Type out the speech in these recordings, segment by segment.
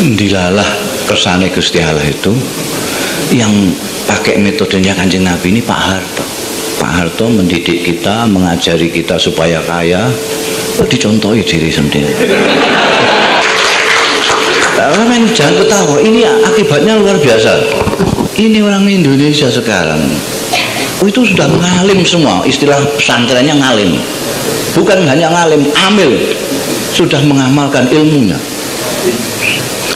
Dilalah kersane Gusti Allah itu yang pakai metodenya Kanjeng Nabi ini Pak Harto. Pak Harto mendidik kita, mengajari kita supaya kaya, dicontohi diri sendiri. Jangan ketawa, ini akibatnya luar biasa. Ini orang Indonesia sekarang itu sudah ngalim semua, istilah pesantrennya ngalim. Bukan hanya ngalim, amil, sudah mengamalkan ilmunya.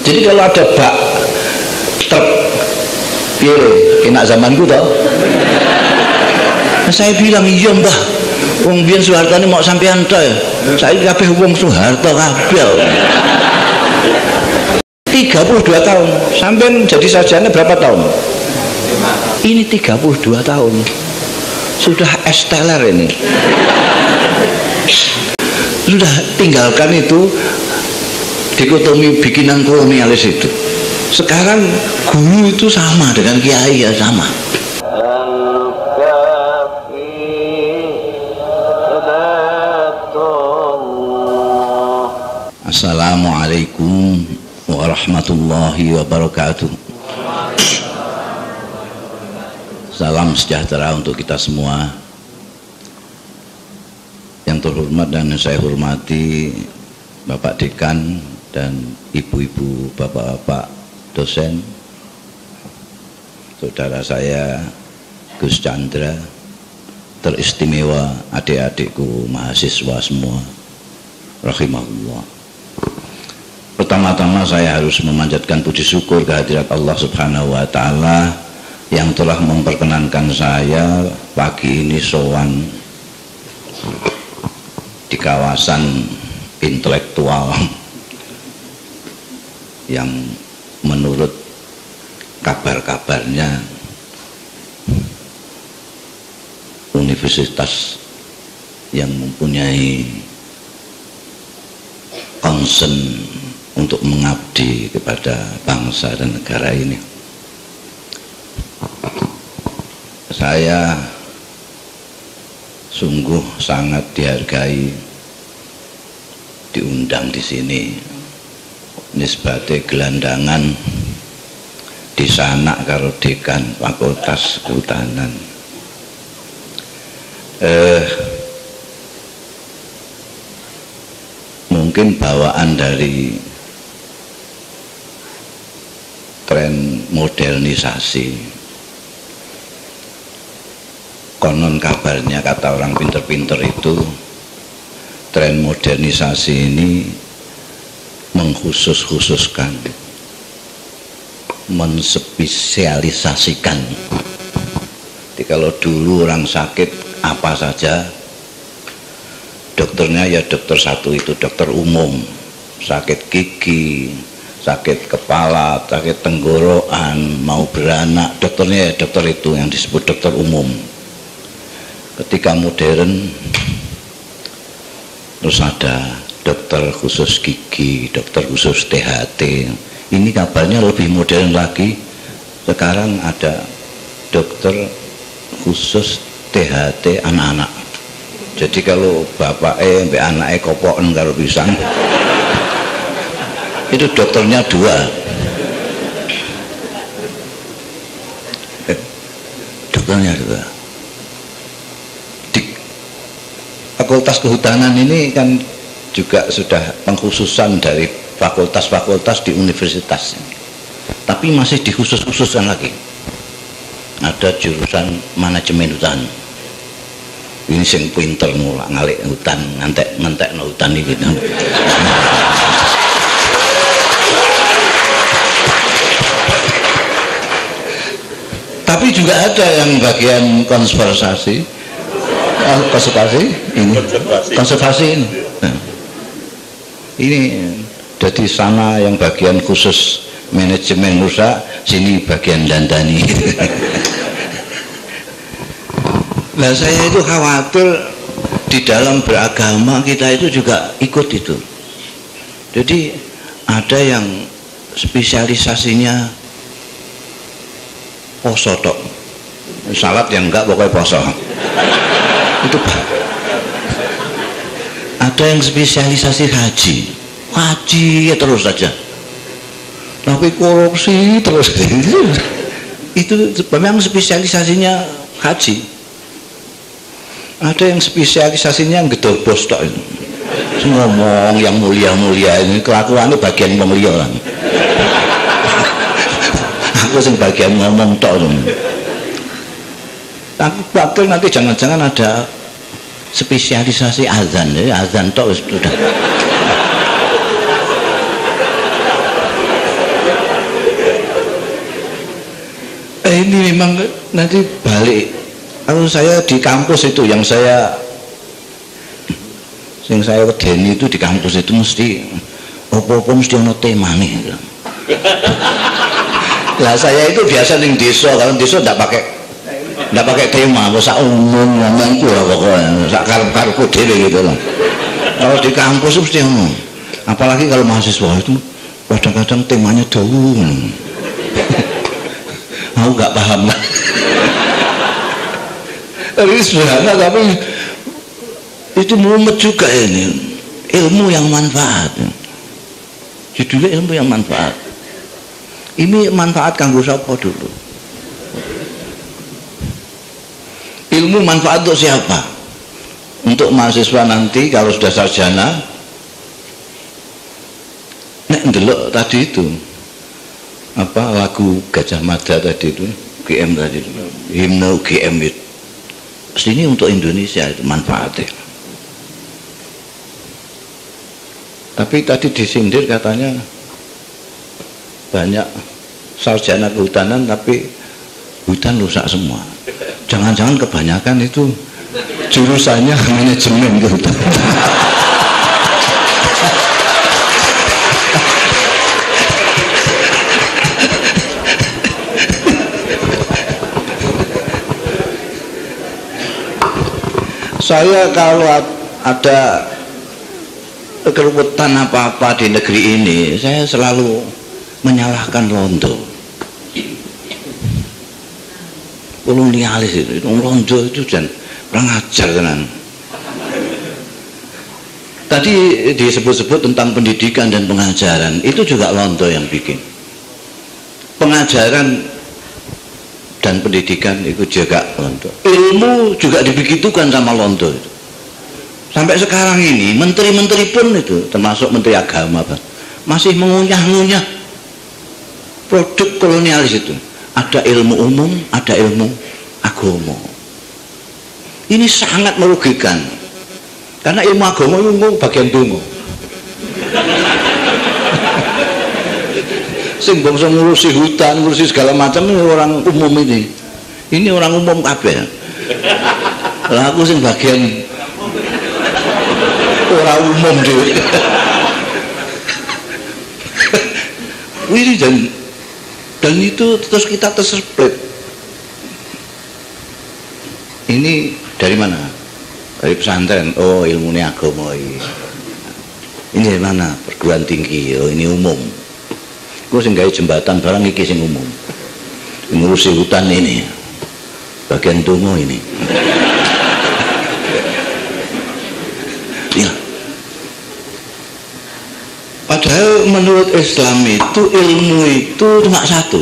Jadi kalau ada bak truk kena zamanku toh, saya bilang iya mbah, wong biyen Soeharto ini mau sampean toh ya, saya kabeh wong Soeharto kabeh. 32 tahun, sampean jadi sarjana berapa tahun? Ini 32 tahun, sudah esteller ini. Sudah tinggalkan itu dikotomi bikinan kolonialis itu. Sekarang guru itu sama dengan kiai ya sama. Assalamualaikum warahmatullahi wabarakatuh. Salam sejahtera untuk kita semua. Yang terhormat dan saya hormati Bapak Dekan dan ibu-ibu, bapak-bapak dosen, saudara saya Gus Chandra, teristimewa adik-adikku mahasiswa semua, rahimahullah. Pertama-tama saya harus memanjatkan puji syukur kehadirat Allah Subhanahu wa Ta'ala yang telah memperkenankan saya pagi ini sowan di kawasan intelektual yang menurut kabar-kabarnya universitas yang mempunyai concern untuk mengabdi kepada bangsa dan negara ini. Saya sungguh sangat dihargai diundang di sini. Nisbate gelandangan di sana karo dekan Fakultas Kehutanan. Mungkin bawaan dari tren modernisasi. Konon kabarnya kata orang pinter-pinter itu tren modernisasi ini mengkhusus-khususkan, menspesialisasikan. Jadi kalau dulu orang sakit apa saja, dokternya ya dokter satu itu, dokter umum. Sakit gigi, sakit kepala, sakit tenggorokan, mau beranak, dokternya ya dokter itu yang disebut dokter umum. Ketika modern terus ada dokter khusus gigi, dokter khusus THT. Ini kabarnya lebih modern lagi. Sekarang ada dokter khusus THT anak-anak. Jadi kalau bapaknya sampai anaknya kopokan kalau bisa, itu dokternya dua. Dokternya dua. Di Fakultas Kehutanan ini kan juga sudah pengkhususan dari fakultas-fakultas di universitas, tapi masih dikhusus-khususkan lagi. Ada jurusan manajemen hutan. Ini sing pinter mulak ngalik hutan, ngantek hutan ini. Tapi juga ada yang bagian konservasi ini. Nah, ini jadi sana yang bagian khusus manajemen rusak, sini bagian dandani. Nah, saya itu khawatir di dalam beragama kita itu juga ikut itu. Jadi ada yang spesialisasinya poso tok, salat yang enggak pokoknya poso. Itu ada yang spesialisasi haji ya terus saja. tapi korupsi terus. Itu memang spesialisasinya haji. Ada yang spesialisasinya gedobos tok itu. Ngomong yang mulia-mulia ini kelakuannya bagian wong liya lah. Aku sing bagian ngomong tok. Tapi bakal nanti jangan-jangan ada spesialisasi azan, ya azan tok sudah. Ini memang nanti balik. Kalau saya di kampus itu yang saya wedeni itu di kampus itu mesti apa-apa mesti ono temane. Lah saya itu biasa ning desa, kalau desa ndak pakai tema, sak umum ngomongku lah pokoknya, sak karep-karepku dhewe gitu loh. Kalau di kampus mesti ono. Apalagi kalau mahasiswa itu kadang-kadang temanya jauh. Aku nggak paham. Tapi sebenarnya tapi itu mumet juga ini, ilmu yang manfaat. Judulnya ilmu yang manfaat. Ini manfaat kanggo sapa dulu? Ilmu manfaat untuk siapa? Untuk mahasiswa nanti kalau sudah sarjana. Nek ndelok tadi itu apa lagu Gajah Mada tadi itu, GM tadi itu, himne GM itu. Sini untuk Indonesia itu manfaatnya. Tapi tadi disindir katanya banyak sarjana kehutanan tapi hutan rusak semua. Jangan-jangan kebanyakan itu jurusannya manajemen kehutanan. Saya kalau ada keruwetan apa-apa di negeri ini, saya selalu menyalahkan Londo. Kolonialis itu Londo itu dan kurang ajar tenan. Tadi disebut-sebut tentang pendidikan dan pengajaran, itu juga Londo yang bikin. Pengajaran dan pendidikan itu juga Londo. Ilmu juga dibegitukan sama Londo itu. Sampai sekarang ini menteri-menteri pun itu, termasuk menteri agama masih mengunyah-ngunyah produk kolonialis itu. Ada ilmu umum, ada ilmu agama. Ini sangat merugikan. Karena ilmu agama itu bagian dungo. Sing bangsa ngurusi hutan, ngurusi segala macam ini orang umum ini. Ini orang umum kabeh. Lah aku sing bagian orang umum dhewe. Wih dan itu terus kita terserplit. Ini dari mana? Dari pesantren. Oh, ilmunya agama ini. Ini dari mana? Perguruan tinggi. Oh, ini umum. Gue sing gawe jembatan barang iki sing umum. Ngurusi hutan ini. Bagian tungo ini. Ya. Padahal menurut Islam itu ilmu itu cuma satu.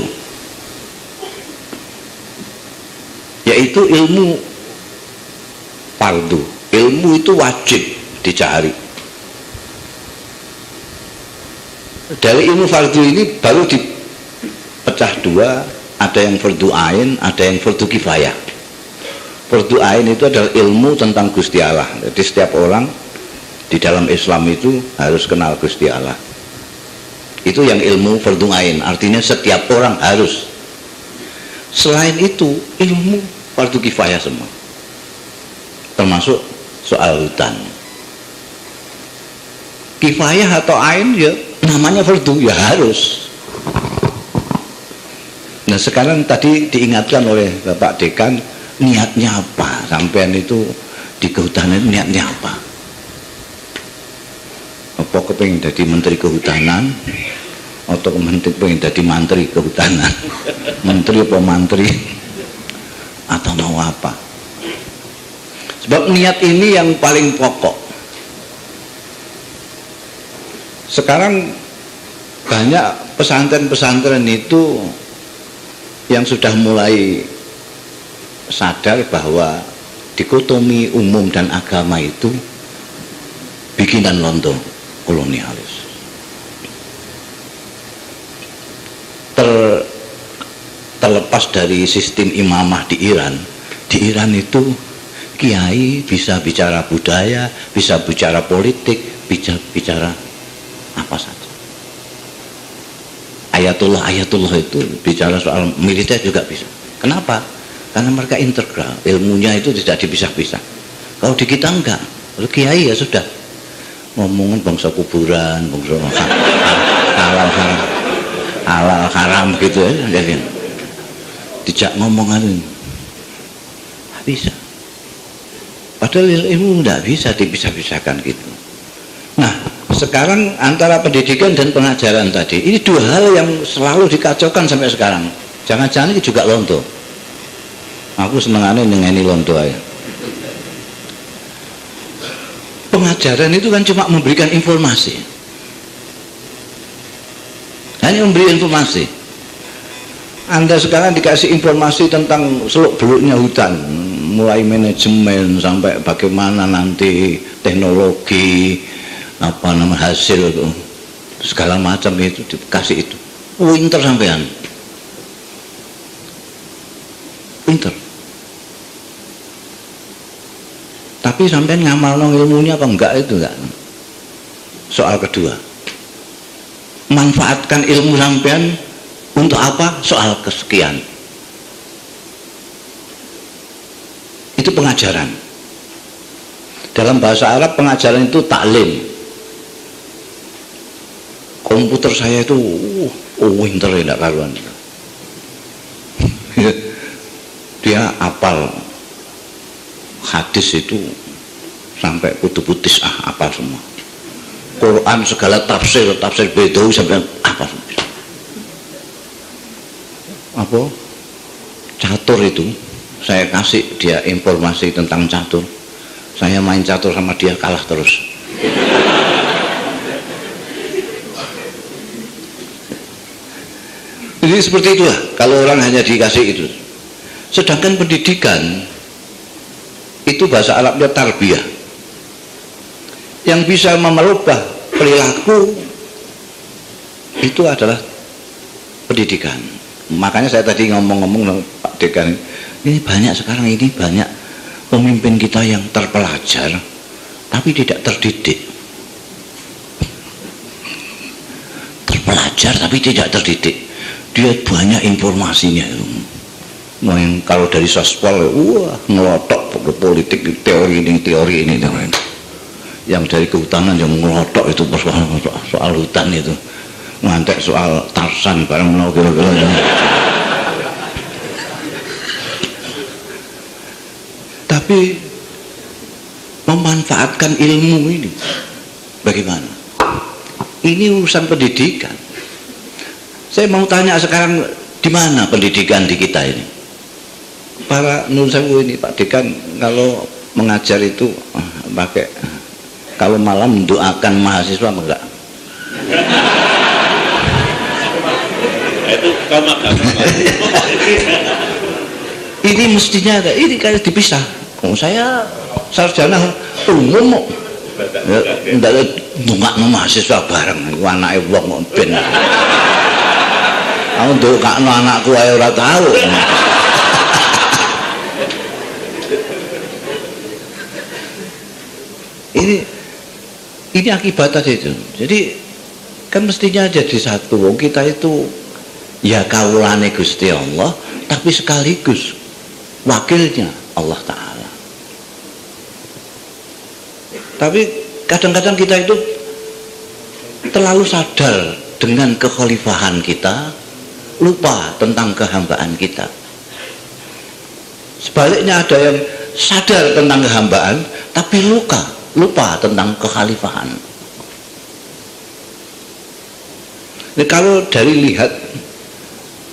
Yaitu ilmu fardu. Ilmu itu wajib dicari. Dari ilmu fardu ini baru dipecah dua, ada yang fardu ain, ada yang fardu kifayah. Fardu ain itu adalah ilmu tentang Gusti Allah. Jadi setiap orang di dalam Islam itu harus kenal Gusti Allah. Itu yang ilmu fardu ain, artinya setiap orang harus. Selain itu ilmu fardu kifayah semua, termasuk soal hutan. Kifayah atau ain ya namanya fardu ya harus. Nah sekarang tadi diingatkan oleh Bapak Dekan, niatnya apa? Sampean itu di kehutanan niatnya apa? Apa kepengin jadi menteri kehutanan atau kepengin jadi mantri kehutanan? Menteri apa mantri atau mau apa? Sebab niat ini yang paling pokok. Sekarang banyak pesantren-pesantren itu yang sudah mulai sadar bahwa dikotomi umum dan agama itu bikinan Londo kolonialis. Terlepas dari sistem imamah di Iran itu kiai bisa bicara budaya, bisa bicara politik, bisa bicara apa saja. Ayatullah itu bicara soal militer juga bisa. Kenapa? Karena mereka integral, ilmunya itu tidak dipisah-pisah. Kalau di kita enggak, kalau kiai ya sudah ngomongin bangsa kuburan, bangsa halal haram gitu ya, jadi tidak ngomongan nggak bisa. Padahal ilmu nggak bisa dipisah-pisahkan gitu. Nah, sekarang antara pendidikan dan pengajaran tadi, ini dua hal yang selalu dikacaukan sampai sekarang. Jangan-jangan ini juga Lonto. Aku senengannya ngeni Lonto aja. Pengajaran itu kan cuma memberikan informasi. Hanya memberi informasi. Anda sekarang dikasih informasi tentang seluk-beluknya hutan, mulai manajemen sampai bagaimana nanti teknologi, apa nama hasil itu, segala macam itu dikasih itu. Pinter sampean. Pinter. Tapi sampean ngamalno ilmunya apa enggak itu enggak. Soal kedua. Manfaatkan ilmu sampean untuk apa? Soal kesekian. Itu pengajaran. Dalam bahasa Arab pengajaran itu taklim. Komputer saya itu pinter tidak karuan. Dia apal hadis itu sampai putus-putus apa semua. Quran segala tafsir Bedawi sampai apa semua. Apa catur itu saya kasih dia informasi tentang catur, saya main catur sama dia kalah terus. Jadi seperti itulah kalau orang hanya dikasih itu. Sedangkan pendidikan itu bahasa Arabnya tarbiyah, yang bisa merubah perilaku itu adalah pendidikan. Makanya saya tadi ngomong-ngomong Pak Dekan, ini banyak sekarang ini banyak pemimpin kita yang terpelajar tapi tidak terdidik. Terpelajar tapi tidak terdidik. Dia banyak informasinya. Nah, yang kalau dari sospol, wah ngelotok politik teori ini. Yang dari kehutanan yang ngelotok itu soal hutan itu. Ngantek soal Tarsan bareng menau kira-kira. Tapi memanfaatkan ilmu ini bagaimana? Ini urusan pendidikan. Saya mau tanya sekarang, di mana pendidikan di kita ini? Para nusawu ini Pak Dekan kalau mengajar itu pakai kalau malam mendoakan mahasiswa enggak? Ini mestinya ada, ini kayak dipisah. Oh, saya sarjana umum kok. Ndak ndongakno mahasiswa bareng iku anake wong ben. Aku ndongakno anakku ae ora tahu. Ini akibatnya itu. Jadi kan mestinya jadi satu. Wong kita itu ya kaulane Gusti Allah, tapi sekaligus wakilnya Allah Ta'ala. Tapi kadang-kadang kita itu terlalu sadar dengan kekhalifahan kita, lupa tentang kehambaan kita. Sebaliknya ada yang sadar tentang kehambaan tapi lupa tentang kekhalifahan. Nah, kalau dari lihat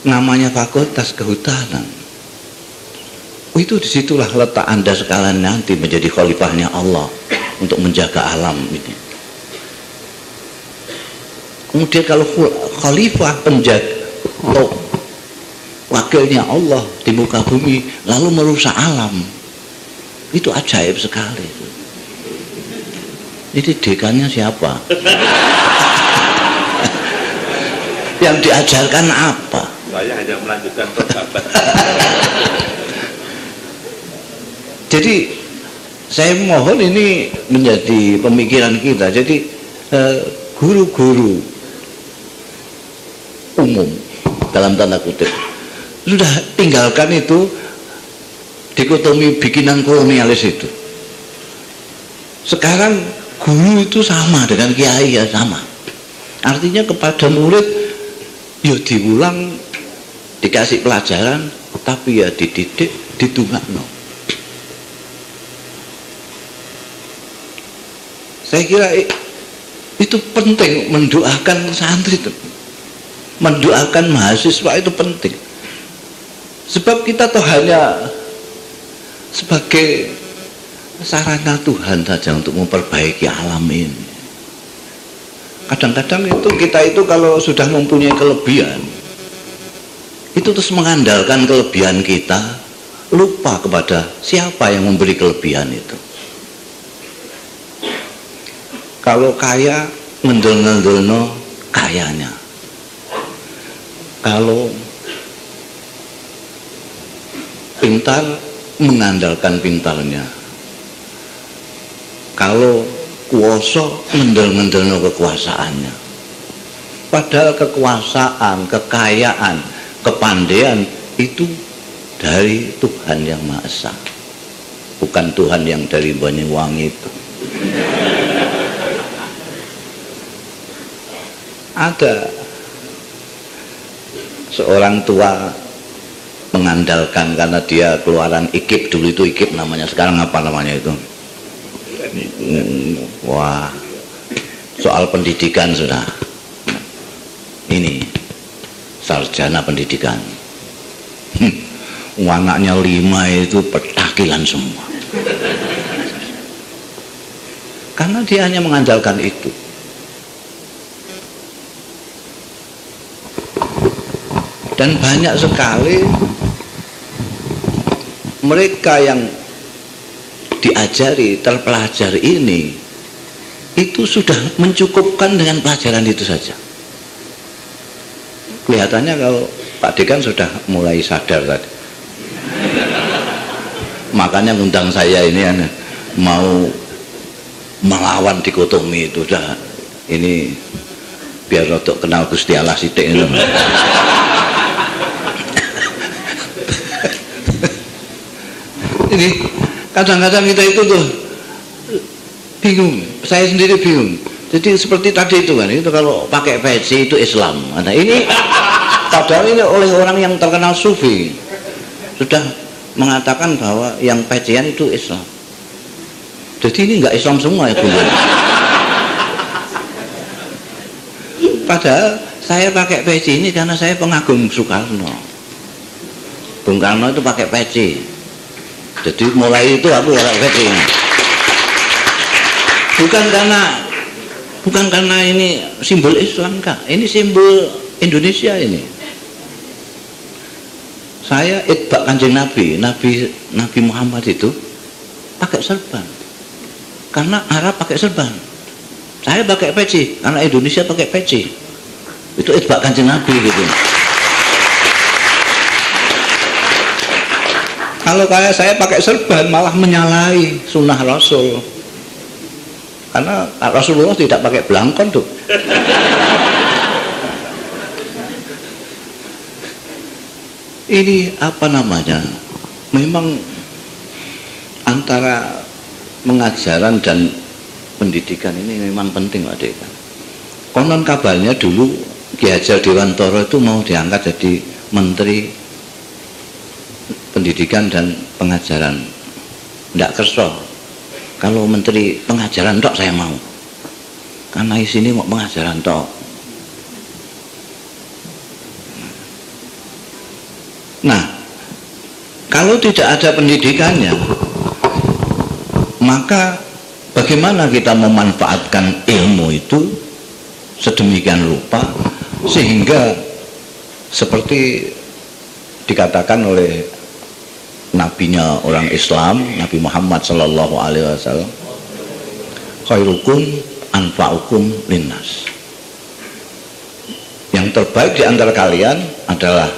namanya Fakultas Kehutanan, itu disitulah letak Anda sekalian nanti menjadi khalifahnya Allah untuk menjaga alam ini. Kemudian kalau khalifah penjaga atau wakilnya Allah di muka bumi lalu merusak alam, itu ajaib sekali. Ini dekannya siapa? Yang diajarkan apa? Saya hanya melanjutkan persahabat. Jadi saya mohon ini menjadi pemikiran kita. Jadi guru-guru umum dalam tanda kutip sudah tinggalkan itu dikotomi bikinan kolonialis itu. Sekarang guru itu sama dengan kiai, ya sama. Artinya kepada murid ya diulang, dikasih pelajaran, tapi ya dididik, ditungakno. Saya kira itu penting, mendoakan santri itu, mendoakan mahasiswa itu penting. Sebab kita tuh hanya sebagai sarana Tuhan saja untuk memperbaiki alam ini. Kadang-kadang itu kita itu kalau sudah mempunyai kelebihan, itu terus mengandalkan kelebihan kita, lupa kepada siapa yang memberi kelebihan itu. Kalau kaya, ngendel-ngendelno kayanya. Kalau pintar, mengandalkan pintarnya. Kalau kuasa, ngendel-ngendelno kekuasaannya. Padahal kekuasaan, kekayaan, kepandaian itu dari Tuhan yang Maha Esa, bukan Tuhan yang dari Banyuwangi itu. Ada seorang tua mengandalkan karena dia keluaran IKIP, dulu itu IKIP namanya, sekarang apa namanya itu? Wah, soal pendidikan sudah ini sarjana pendidikan. Anaknya 5 itu petakilan semua karena dia hanya mengandalkan itu. Dan banyak sekali mereka yang diajari, terpelajari ini, itu sudah mencukupkan dengan pelajaran itu saja. Kelihatannya kalau Pak Dekan sudah mulai sadar tadi. Makanya ngundang saya ini mau melawan dikotomi itu dah. Ini biar untuk kenal Gusti Allah sithik itu. Ini kadang-kadang kita itu tuh bingung, saya sendiri bingung. Jadi seperti tadi itu kan, itu kalau pakai peci itu Islam. Nah ini padahal ini oleh orang yang terkenal sufi sudah mengatakan bahwa yang pecian itu Islam. Jadi ini nggak Islam semua ya Bu. Padahal saya pakai peci ini karena saya pengagum Soekarno. Bung Karno itu pakai peci. Jadi mulai itu aku pakai peci. Bukan karena ini simbol Islam, Kak. Ini simbol Indonesia ini. Saya itbak Kanjeng Nabi Muhammad itu pakai serban. Karena Arab pakai serban. Saya pakai peci karena Indonesia pakai peci. Itu itbak Kanjeng Nabi gitu. Kalau kayak saya pakai serban malah menyalahi sunnah Rasul. Karena Rasulullah tidak pakai belangkon tuh. Ini apa namanya? Memang antara pengajaran dan pendidikan ini memang penting, Pak Dek. Konon kabarnya dulu Ki Hajar Dewantoro itu mau diangkat jadi Menteri Pendidikan dan Pengajaran. Ndak kerso. Kalau Menteri Pengajaran tok saya mau. Karena di sini mau pengajaran tok. Nah, kalau tidak ada pendidikannya, maka bagaimana kita memanfaatkan ilmu itu sedemikian rupa sehingga seperti dikatakan oleh nabinya orang Islam, Nabi Muhammad sallallahu alaihi wasallam, khairukum anfa'ukum linnas. Yang terbaik di antara kalian adalah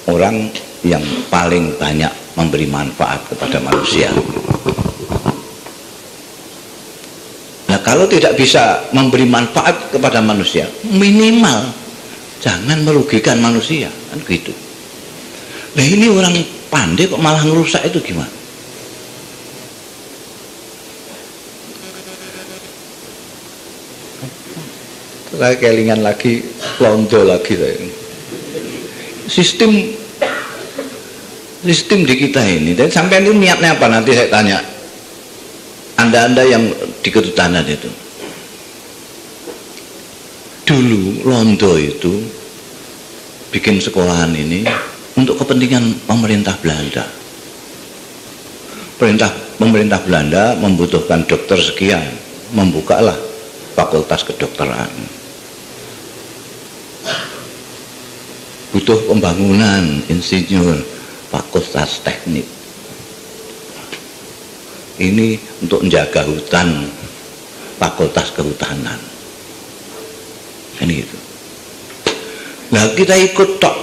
orang yang paling banyak memberi manfaat kepada manusia. Nah, kalau tidak bisa memberi manfaat kepada manusia, minimal jangan merugikan manusia, kan gitu. Nah, ini orang pandai kok malah ngerusak, itu gimana? Saya kelingan lagi, londo lagi saya. Sistem di kita ini, dan sampai itu niatnya apa? Nanti saya tanya anda yang di Kedutaan itu. Dulu londo itu bikin sekolahan ini untuk kepentingan pemerintah Belanda. Pemerintah Belanda membutuhkan dokter sekian, membukalah fakultas kedokteran. Butuh pembangunan insinyur, fakultas teknik. Ini untuk menjaga hutan, fakultas kehutanan. Kan gitu. Nah, kita ikut tok.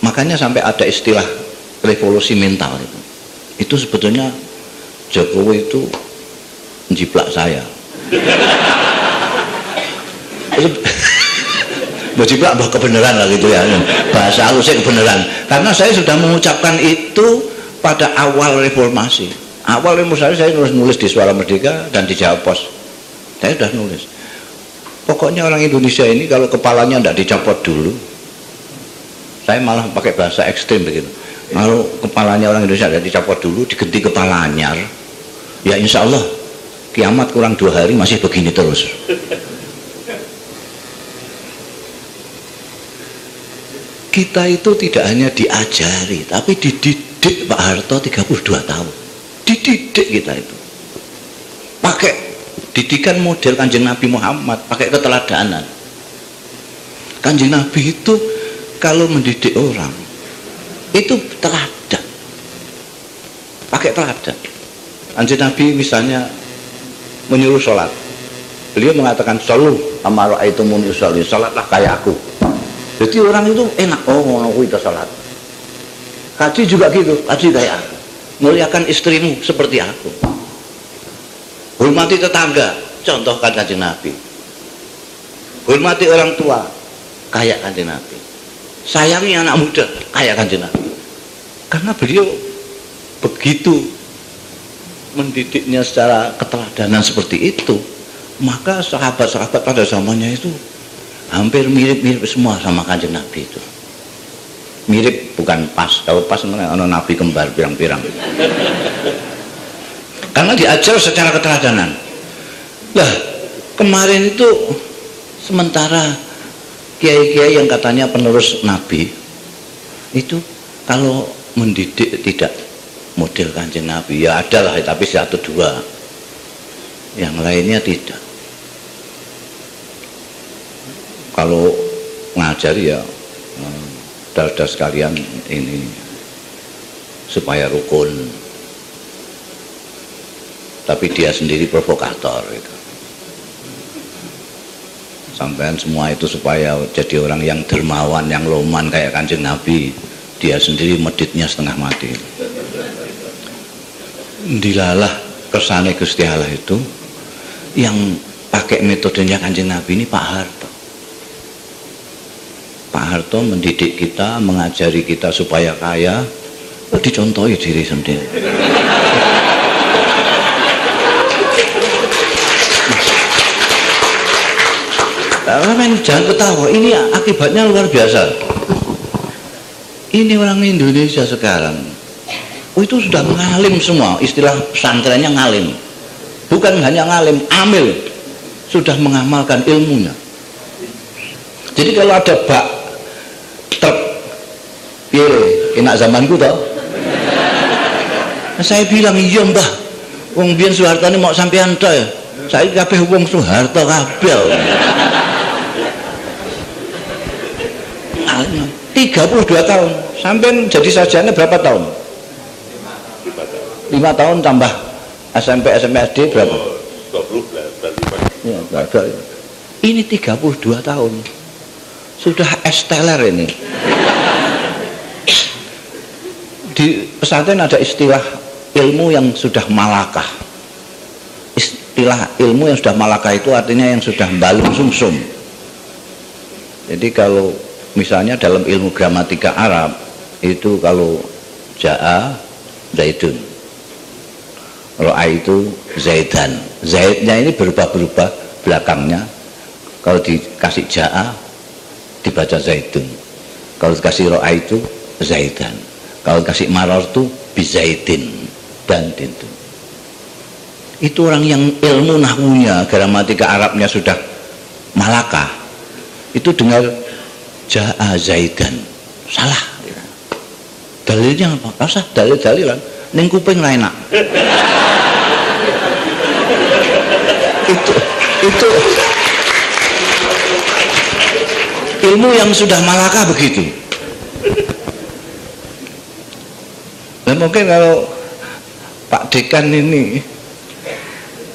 Makanya sampai ada istilah revolusi mental itu. Itu sebetulnya Jokowi itu menjiplak saya. Menjiplak bah kebenaran lah gitu ya. Bahasa halusnya kebenaran. Karena saya sudah mengucapkan itu pada awal reformasi. Awal reformasi saya nulis di Suara Merdeka dan di Jawa Pos. Saya sudah nulis. Pokoknya orang Indonesia ini kalau kepalanya tidak dicopot dulu, saya malah pakai bahasa ekstrim begitu. Kalau kepalanya orang Indonesia tidak dicopot dulu, diganti kepala anyar, ya insya Allah kiamat kurang 2 hari masih begini terus. Kita itu tidak hanya diajari, tapi dididik Pak Harto 32 tahun. Dididik kita itu. Pakai didikan model Kanjeng Nabi Muhammad, pakai keteladanan. Kanjeng Nabi itu kalau mendidik orang, itu teladan. Pakai teladan. Kanjeng Nabi misalnya menyuruh sholat. Beliau mengatakan, "Shollu kama ra'aitumuni usolli." Sholatlah kayak aku. Jadi orang itu enak, oh ngono kuwi ta salat. Haji juga gitu, haji kayak aku. Muliakan istrimu seperti aku. Hormati tetangga, contohkan Kanjeng Nabi. Hormati orang tua, kayak Kanjeng Nabi. Sayangi anak muda, kayak Kanjeng Nabi. Karena beliau begitu mendidiknya secara keteladanan seperti itu, maka sahabat-sahabat pada zamannya itu hampir mirip-mirip semua sama Kanjeng Nabi itu. Mirip bukan pas, kalau pas mana Nabi kembar pirang-pirang. Karena diajar secara keteladanan. Lah, kemarin itu sementara kiai-kiai yang katanya penerus Nabi itu kalau mendidik tidak model Kanjeng Nabi, ya adalah tapi 1-2. Yang lainnya tidak. Kalau ngajari ya saudara sekalian ini supaya rukun, tapi dia sendiri provokator itu. Sampean semua itu supaya jadi orang yang dermawan, yang loman kayak Kanjeng Nabi, dia sendiri meditnya setengah mati. Dilalah kersane Gusti Allah itu yang pakai metodenya Kanjeng Nabi ini Pak Harto. Pak Harto mendidik kita, mengajari kita supaya kaya, dicontohi diri sendiri. Jangan ketawa, ini akibatnya luar biasa. Ini orang Indonesia sekarang, itu sudah ngalim semua, istilah pesantrennya ngalim. Bukan hanya ngalim, amil, sudah mengamalkan ilmunya. Jadi kalau ada bak truk, enak zamanku toh. Saya bilang, iya mbah, wong biyen Soeharto ini mau sampean toh ya. Saiki kabeh wong Soeharto kabeh. 32 tahun. Sampai jadi sarjana berapa tahun? 5 tahun tambah SMP SD berapa? 20 berarti Pak. Ya, berapa? Ini 32 tahun. Sudah esteller ini. Di pesantren ada istilah ilmu yang sudah malakah. Istilah ilmu yang sudah malakah itu artinya yang sudah balung sumsum. Jadi kalau misalnya dalam ilmu gramatika Arab itu kalau ja'a zaidun, ro'a itu zaidan. Zaidnya ini berubah-berubah belakangnya. Kalau dikasih ja'a dibaca zaidun. Kalau dikasih ro'a itu zaidan. Kalau dikasih maror itu bizaidin dan itu. Itu orang yang ilmu nahwunya, gramatika Arabnya sudah malakah. Itu dengar ja'a zaidan salah. Dalilnya apa? Rasa dalil-dalilan ning kuping ra enak. itu ilmu yang sudah malakah begitu. Nah, mungkin kalau Pak Dekan ini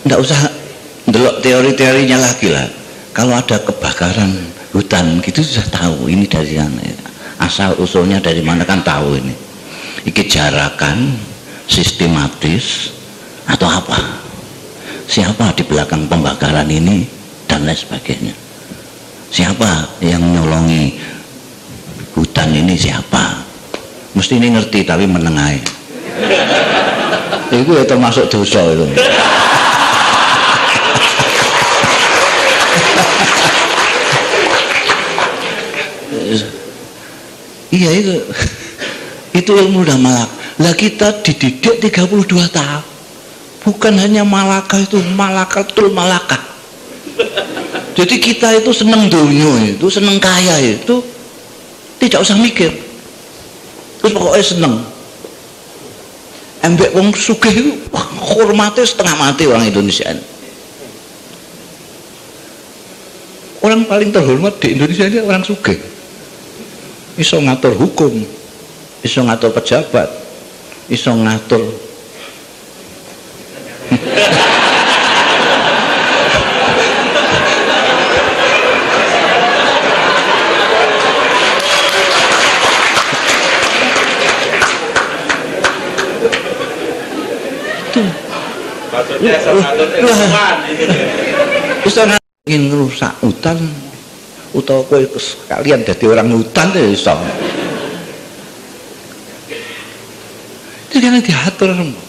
ndak usah ndelok teori-teorinya lagi lah. Kalau ada kebakaran hutan gitu sudah tahu ini dari mana, asal usulnya dari mana kan tahu ini. Iki jarakan sistematis atau apa? Siapa di belakang pembakaran ini dan lain sebagainya. Siapa yang nyolongi hutan ini siapa? Mesti ini ngerti tapi menengahi. Itu ya termasuk dosa itu. Iya itu ilmu udah malak. Lah kita dididik 32 tahun. Bukan hanya malakah itu, malakatul malakah. Jadi kita itu seneng dunia itu, seneng kaya itu tidak usah mikir. Terus pokoknya seneng. Embek wong sugih itu hormatnya setengah mati orang Indonesia. Orang paling terhormat di Indonesia ini orang sugih. Iso ngatur hukum, iso ngatur pejabat, iso ngatur maksudnya ngatur lingkungan Terus ingin rusak hutan utawa kowe sekalian jadi orang hutan ya iso. Itu kan diatur semua.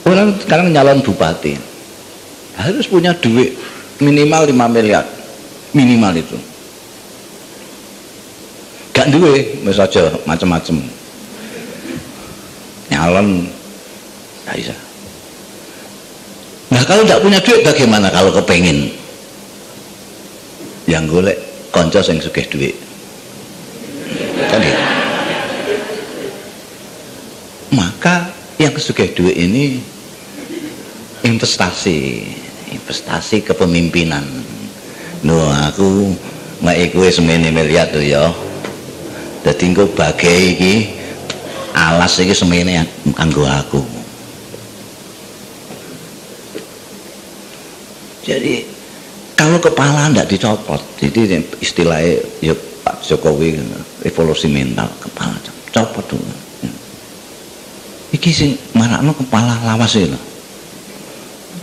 Orang sekarang nyalon bupati harus punya duit minimal 5 miliar minimal itu. Gak duit saja macam-macam nyalon gak bisa. Nah kalau tidak punya duit bagaimana kalau kepengin? Yang golek konco sing sugih duit. Kan gitu. Maka yang sugih duit ini investasi kepemimpinan. Aku mek kowe semene miliar tuh ya. Dadi engko bagai iki alas iki semene kanggo aku. Jadi kalau kepala ndak dicopot, jadi istilahnya ya Pak Jokowi revolusi mental, kepala copot dulu. Iki sing marakno kepala lawas itu,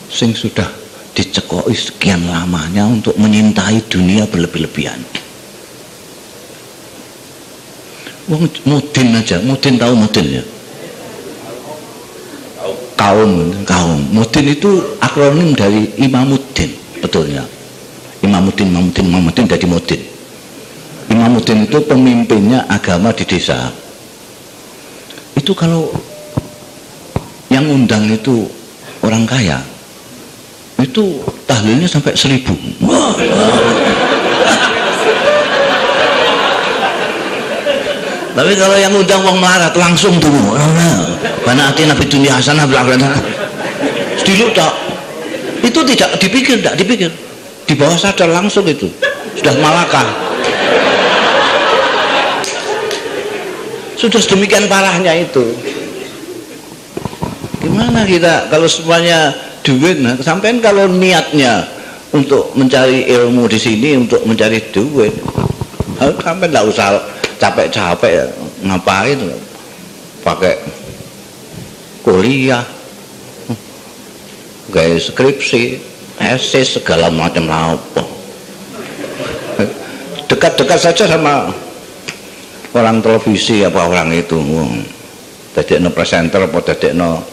sing sudah dicekoi sekian lamanya untuk menyintai dunia berlebih-lebihan. Wong Mudin aja, Mudin tahu Mudin ya? Kaum. Mudin itu akronim dari Imamuddin, betulnya. Imamuddin dari Mudin. Imamuddin itu pemimpinnya agama di desa. Itu kalau yang undang itu orang kaya, itu tahlilnya sampai 1000. Tapi kalau yang undang wong melarat langsung tuh, karena hati Nabi dunia hasanah belakang dulu tak. Itu tidak dipikir, tidak dipikir. Di bawah sadar langsung itu sudah malakah. Sudah sedemikian parahnya itu. Gimana kita kalau semuanya duit? Nah, sampean kalau niatnya untuk mencari ilmu di sini, untuk mencari duit, sampean tidak usah capek-capek ya. Ngapain? Pakai kuliah, gaya skripsi, esai segala macam apa. Dekat-dekat saja sama orang televisi apa orang itu, dadekno presenter apa dadekno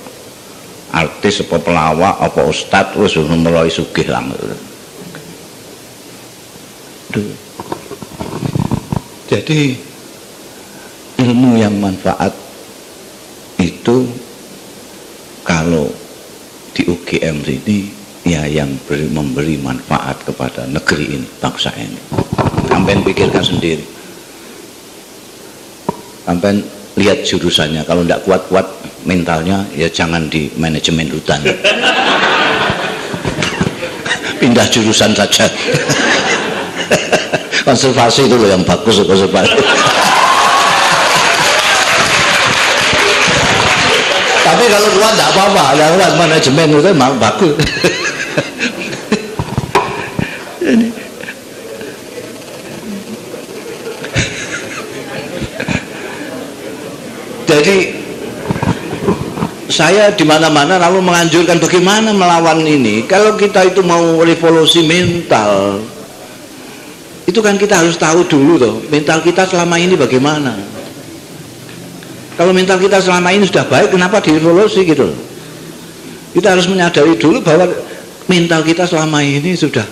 artis apa pelawak apa ustad wis mulai sugih langsung. Jadi ilmu yang manfaat itu kalau di UGM ini ya yang memberi manfaat kepada negeri ini, bangsa ini. Sampai pikirkan sendiri. Sampai lihat jurusannya, kalau tidak kuat-kuat mentalnya ya jangan di manajemen hutan. Pindah jurusan saja. Konservasi itu loh yang bagus, konservasi. Tapi kalau kuat tidak apa-apa, kuat manajemen itu memang bagus. Jadi saya di mana-mana lalu menganjurkan bagaimana melawan ini. Kalau kita itu mau revolusi mental, itu kan kita harus tahu dulu tuh mental kita selama ini bagaimana. Kalau mental kita selama ini sudah baik, kenapa direvolusi gitu? Kita harus menyadari dulu bahwa mental kita selama ini sudah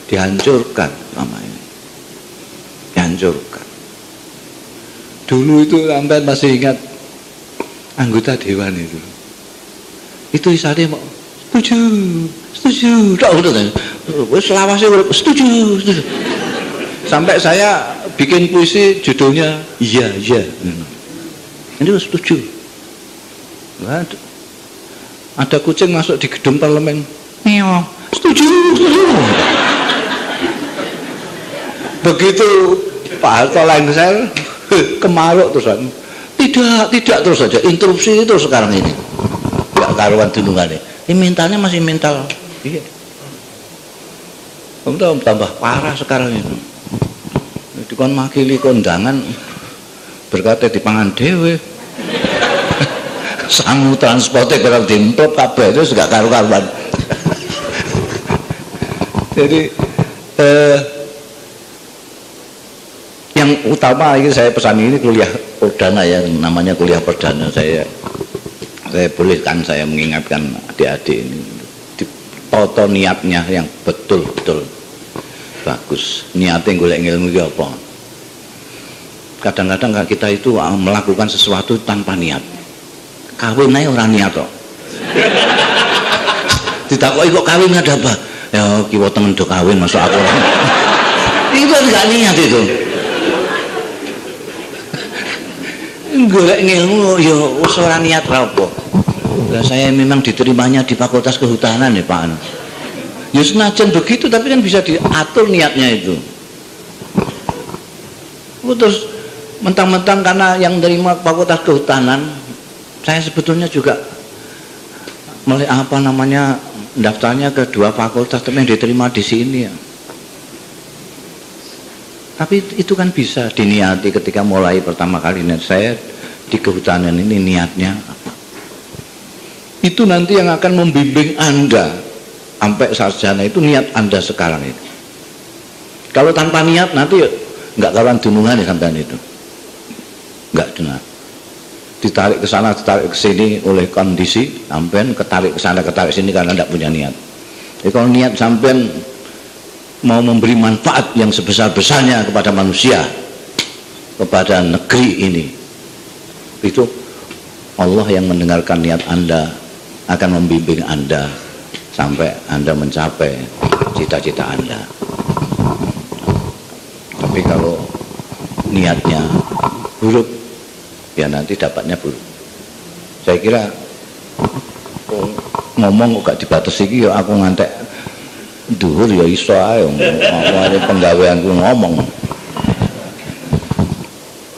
dihancurkan selama ini, dihancurkan. Dulu itu sampai masih ingat anggota dewan itu isane mau setuju tak udah wis selawase setuju sampai saya bikin puisi judulnya iya ini setuju. Ada kucing masuk di gedung parlemen setuju. Begitu Pak Harto lengser kemaruk terusan, tidak terus saja interupsi itu sekarang ini nggak karuan dunungannya. Ini mentalnya masih mental, iya. Kamu tambah parah sekarang itu. Dikon makili kondangan berkata di pangan dewe, sangu transportnya kalau dimplop kabeh itu juga karu-karuan. Jadi yang utama ini saya pesan ini kuliah perdana ya, namanya kuliah perdana. Saya bolehkan saya mengingatkan adik-adik ini dipoto niatnya yang betul-betul bagus. Niatnya golek ilmu itu apa? Kadang-kadang kita itu melakukan sesuatu tanpa niat. Kawin aja orang niat kok. Ditakoki kok kawin ada apa? Ya kiwa temen do kawin masuk aku. Itu enggak niat itu. Golek ilmu ya wis ora niat ra apa. Lah saya memang diterimanya di Fakultas Kehutanan ya Pak. Ya senajan begitu tapi kan bisa diatur niatnya itu. Terus mentang-mentang karena yang terima Fakultas Kehutanan, saya sebetulnya juga daftarnya ke 2 fakultas tapi yang diterima di sini ya. Tapi itu kan bisa diniati ketika mulai pertama kali saya di kehutanan ini niatnya apa? Itu nanti yang akan membimbing Anda sampai sarjana itu niat Anda sekarang itu. Kalau tanpa niat nanti nggak kawan dunungan ya sampean itu. Nggak benar. Ditarik ke sana, ditarik ke sini oleh kondisi, sampean ketarik ke sana, ketarik sini karena tidak punya niat. Jadi kalau niat sampean mau memberi manfaat yang sebesar-besarnya kepada manusia, kepada negeri ini, itu Allah yang mendengarkan niat Anda, akan membimbing Anda sampai Anda mencapai cita-cita Anda. Tapi kalau niatnya buruk, ya nanti dapatnya buruk. Saya kira ngomong kok gak dibatasi iki ya aku ngantek dhuwur ya iso ae. Awake penggaweanku ngomong.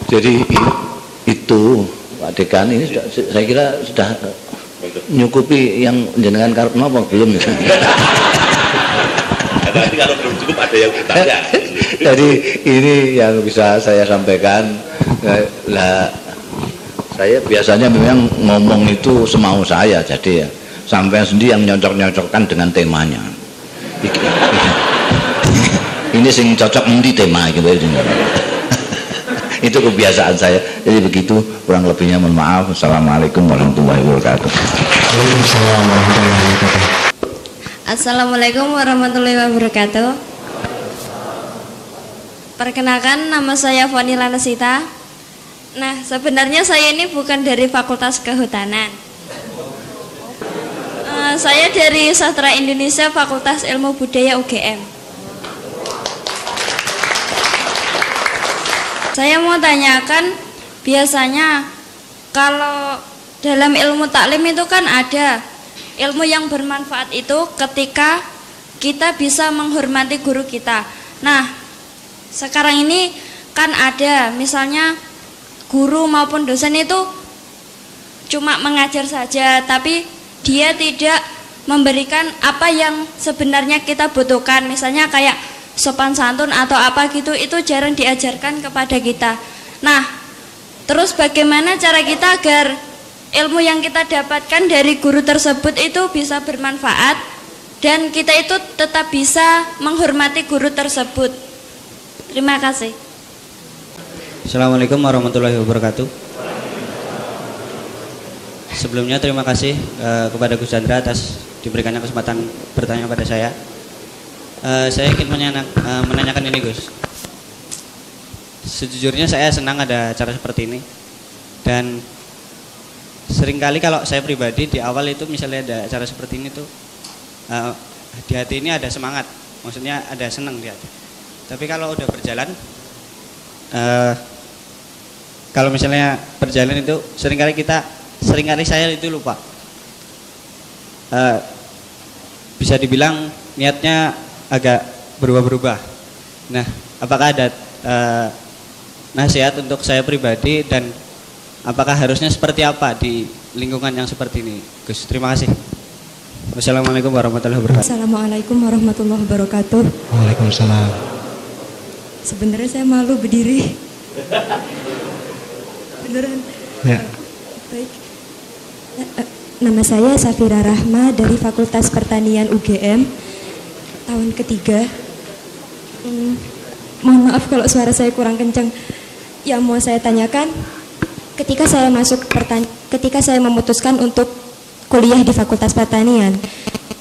Jadi itu Pak Dekan ini sudah, saya kira sudah nyukupi yang jenengan karep napa belum ya? Nanti kalau belum cukup ada yang bertanya. Jadi ini yang bisa saya sampaikan. Lah saya biasanya memang ngomong itu semau saya, jadi ya sampai sendiri yang nyocok-nyocokkan dengan temanya. Ini sing cocok nanti tema gitu. Itu kebiasaan saya. Jadi begitu, kurang lebihnya mohon maaf. Assalamualaikum warahmatullahi wabarakatuh. Assalamualaikum warahmatullahi wabarakatuh. Perkenalkan, nama saya Vanila Nesita. Nah, sebenarnya saya ini bukan dari Fakultas Kehutanan. Saya dari Sastra Indonesia Fakultas Ilmu Budaya UGM. Saya mau tanyakan, biasanya kalau dalam ilmu taklim itu kan ada ilmu yang bermanfaat itu ketika kita bisa menghormati guru kita. Nah, sekarang ini kan ada misalnya guru maupun dosen itu cuma mengajar saja, tapi dia tidak memberikan apa yang sebenarnya kita butuhkan. Misalnya kayak sopan santun atau apa gitu, itu jarang diajarkan kepada kita. Nah, terus bagaimana cara kita agar ilmu yang kita dapatkan dari guru tersebut itu bisa bermanfaat dan kita itu tetap bisa menghormati guru tersebut? Terima kasih. Assalamualaikum warahmatullahi wabarakatuh. Sebelumnya terima kasih kepada Gus Chandra atas diberikannya kesempatan bertanya pada saya. Saya ingin menanyakan ini, Gus. Sejujurnya saya senang ada acara seperti ini. Dan seringkali kalau saya pribadi di awal itu misalnya ada acara seperti ini tuh di hati ini ada semangat. Maksudnya ada senang di hati. Tapi kalau udah berjalan, kalau misalnya berjalan itu seringkali saya itu lupa. Bisa dibilang niatnya agak berubah-berubah. Nah, apakah ada nasihat untuk saya pribadi dan apakah harusnya seperti apa di lingkungan yang seperti ini, Gus? Terima kasih. Wassalamualaikum warahmatullahi wabarakatuh. Assalamualaikum warahmatullahi wabarakatuh. Waalaikumsalam. Sebenarnya saya malu berdiri. Beneran. Ya. Baik. Nama saya Safira Rahma dari Fakultas Pertanian UGM. Tahun ketiga. Mohon maaf kalau suara saya kurang kencang. Yang mau saya tanyakan, ketika saya memutuskan untuk kuliah di Fakultas Pertanian,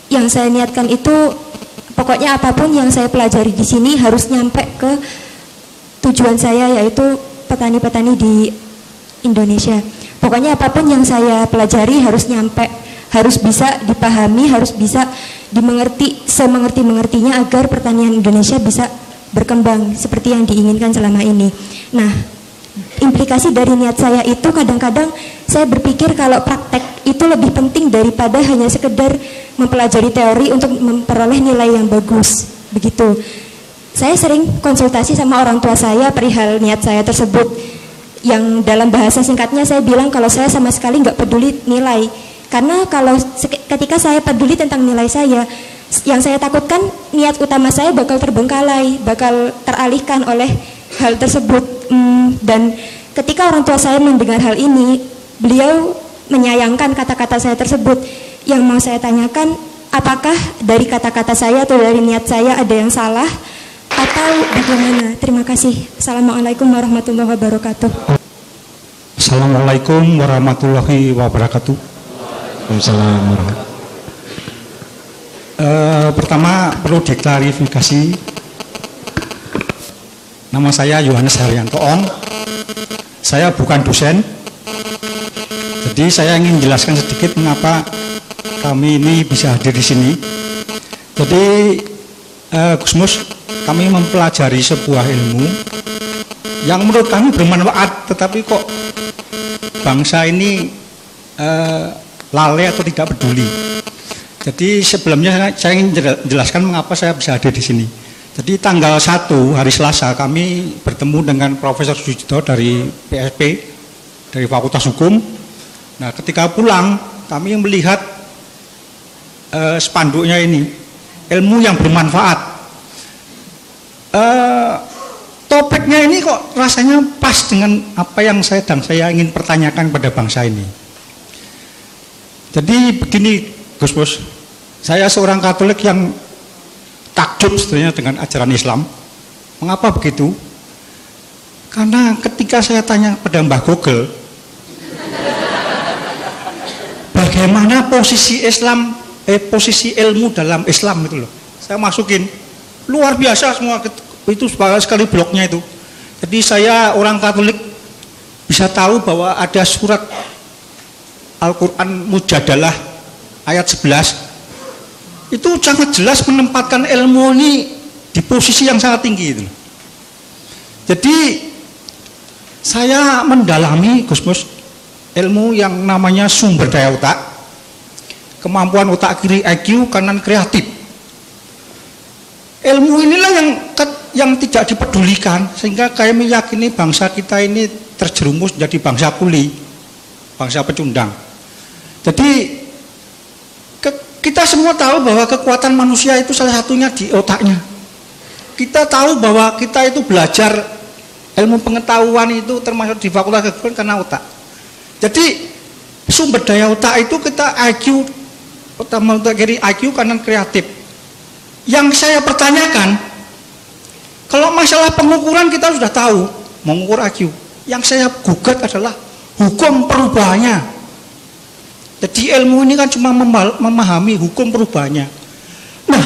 yang saya niatkan itu pokoknya apapun yang saya pelajari di sini harus nyampe ke tujuan saya, yaitu petani-petani di Indonesia. Pokoknya apapun yang saya pelajari harus nyampe, harus bisa dipahami, harus bisa dimengerti semengerti-mengertinya agar pertanian Indonesia bisa berkembang seperti yang diinginkan selama ini. Nah, implikasi dari niat saya itu kadang-kadang saya berpikir kalau praktek itu lebih penting daripada hanya sekedar mempelajari teori untuk memperoleh nilai yang bagus. Begitu. Saya sering konsultasi sama orang tua saya perihal niat saya tersebut. Yang dalam bahasa singkatnya saya bilang kalau saya sama sekali nggak peduli nilai. Karena kalau ketika saya peduli tentang nilai saya, yang saya takutkan niat utama saya bakal terbengkalai, bakal teralihkan oleh hal tersebut. Dan ketika orang tua saya mendengar hal ini, beliau menyayangkan kata-kata saya tersebut. Yang mau saya tanyakan, apakah dari kata-kata saya atau dari niat saya ada yang salah atau bagaimana? Terima kasih. Assalamualaikum warahmatullahi wabarakatuh. Assalamualaikum warahmatullahi wabarakatuh. Waalaikumsalam. Pertama perlu diklarifikasi. Nama saya Yohanes Haryanto Ong. Saya bukan dosen. Jadi saya ingin jelaskan sedikit mengapa kami ini bisa hadir di sini. Jadi Gusmus, kami mempelajari sebuah ilmu yang menurut kami bermanfaat, tetapi kok bangsa ini lalai atau tidak peduli. Jadi sebelumnya saya ingin jelaskan mengapa saya bisa hadir di sini. Jadi tanggal 1 hari Selasa kami bertemu dengan Profesor Sujito dari PSP, dari Fakultas Hukum. Nah, ketika pulang kami melihat spanduknya ini, ilmu yang bermanfaat. Topiknya ini kok rasanya pas dengan apa yang saya ingin pertanyakan pada bangsa ini. Jadi begini Gus Bos, saya seorang Katolik yang takjub sebenarnya dengan ajaran Islam. Mengapa begitu? Karena ketika saya tanya pada Mbah Google, bagaimana posisi Islam, posisi ilmu dalam Islam itu loh, saya masukin, luar biasa semua itu sekali bloknya itu. Jadi saya orang Katolik bisa tahu bahwa ada surat Al-Quran Mujadalah ayat 11 itu sangat jelas menempatkan ilmu ini di posisi yang sangat tinggi itu. Jadi saya mendalami Gus Mus ilmu yang namanya sumber daya otak, kemampuan otak kiri IQ, kanan kreatif. Ilmu inilah yang tidak dipedulikan sehingga kami meyakini bangsa kita ini terjerumus menjadi bangsa kuli, bangsa pecundang. Jadi kita semua tahu bahwa kekuatan manusia itu salah satunya di otaknya. Kita tahu bahwa kita itu belajar ilmu pengetahuan itu termasuk di fakultas keguruan karena otak. Jadi sumber daya otak itu kita IQ, pertama otak kiri IQ, kanan kreatif. Yang saya pertanyakan, kalau masalah pengukuran kita sudah tahu mengukur IQ. Yang saya gugat adalah hukum perubahannya. Jadi ilmu ini kan cuma memahami hukum perubahannya. Nah,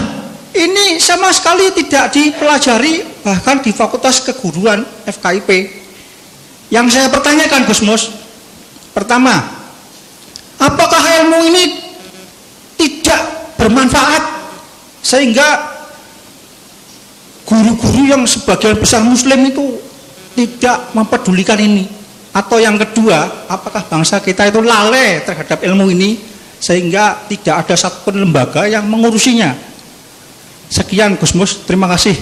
ini sama sekali tidak dipelajari bahkan di Fakultas Keguruan FKIP. Yang saya pertanyakan Gus Mus, pertama, apakah ilmu ini tidak bermanfaat sehingga guru-guru yang sebagian besar Muslim itu tidak mempedulikan ini? Atau yang kedua, apakah bangsa kita itu lalai terhadap ilmu ini sehingga tidak ada satupun lembaga yang mengurusinya? Sekian Gus Mus, terima kasih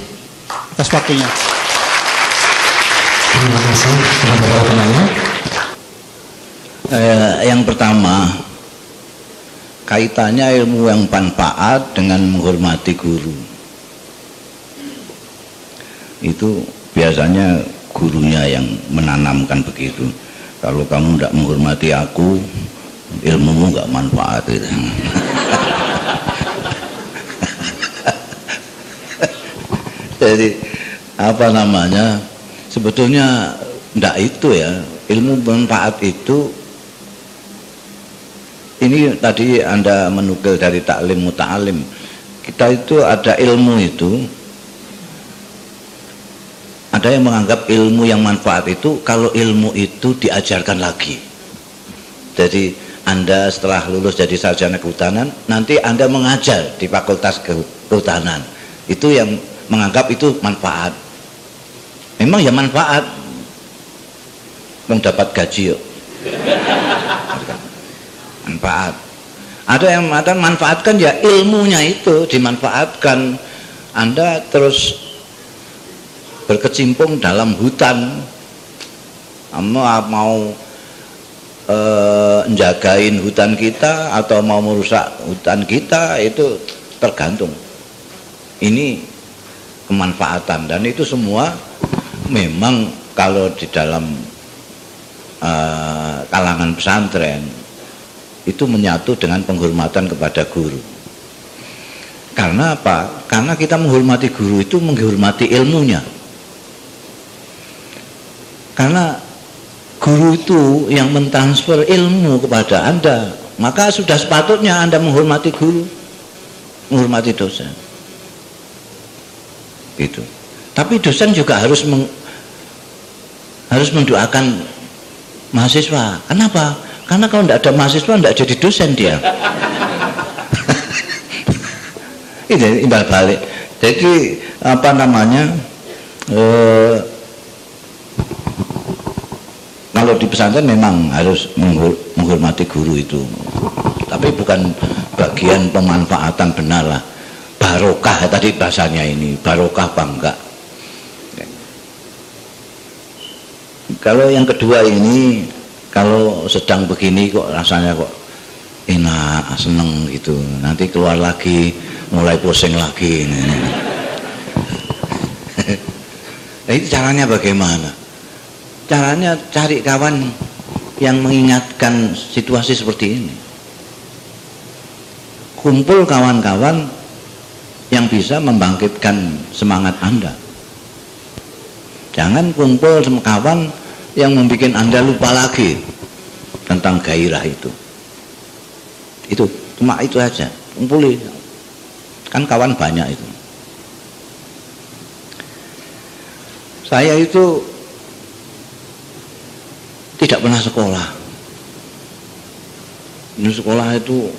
atas waktunya. Terima kasih kepada penanya. Yang pertama, kaitannya ilmu yang manfaat dengan menghormati guru. Itu biasanya gurunya yang menanamkan begitu. Kalau kamu tidak menghormati aku, ilmumu nggak manfaat gitu. Jadi apa namanya, sebetulnya tidak itu ya, ilmu manfaat itu. Ini tadi Anda menukil dari taklim muta'alim. Kita itu ada ilmu itu, ada yang menganggap ilmu yang manfaat itu kalau ilmu itu diajarkan lagi. Jadi Anda setelah lulus jadi sarjana kehutanan, nanti Anda mengajar di Fakultas Kehutanan. Itu yang menganggap itu manfaat. Memang ya manfaat, mendapat gaji yuk. Manfaat. Ada yang mengatakan manfaatkan ya ilmunya itu dimanfaatkan. Anda terus berkecimpung dalam hutan, mau njagain hutan kita atau mau merusak hutan kita, itu tergantung. Ini kemanfaatan, dan itu semua memang kalau di dalam kalangan pesantren itu menyatu dengan penghormatan kepada guru. Karena apa? Karena kita menghormati guru itu menghormati ilmunya. Karena guru itu yang mentransfer ilmu kepada Anda, maka sudah sepatutnya Anda menghormati guru, menghormati dosen. Gitu. Tapi dosen juga harus mendoakan mahasiswa. Kenapa? Karena kalau tidak ada mahasiswa tidak jadi dosen dia. Ini imbal balik. Jadi apa namanya? Kalau di pesantren memang harus menghormati guru itu. tapi bukan bagian pemanfaatan benar lah. Barokah tadi bahasanya ini, barokah apa enggak? Kalau yang kedua ini, kalau sedang begini kok rasanya kok enak, seneng gitu. Nanti keluar lagi, mulai pusing lagi. Nah, itu caranya bagaimana? Caranya cari kawan yang mengingatkan situasi seperti ini. Kumpul kawan-kawan yang bisa membangkitkan semangat Anda. Jangan kumpul sama kawan yang membuat Anda lupa lagi tentang gairah itu. Itu cuma itu aja. Kumpuli. Kan kawan banyak itu. Saya itu tidak pernah sekolah. Ini sekolah itu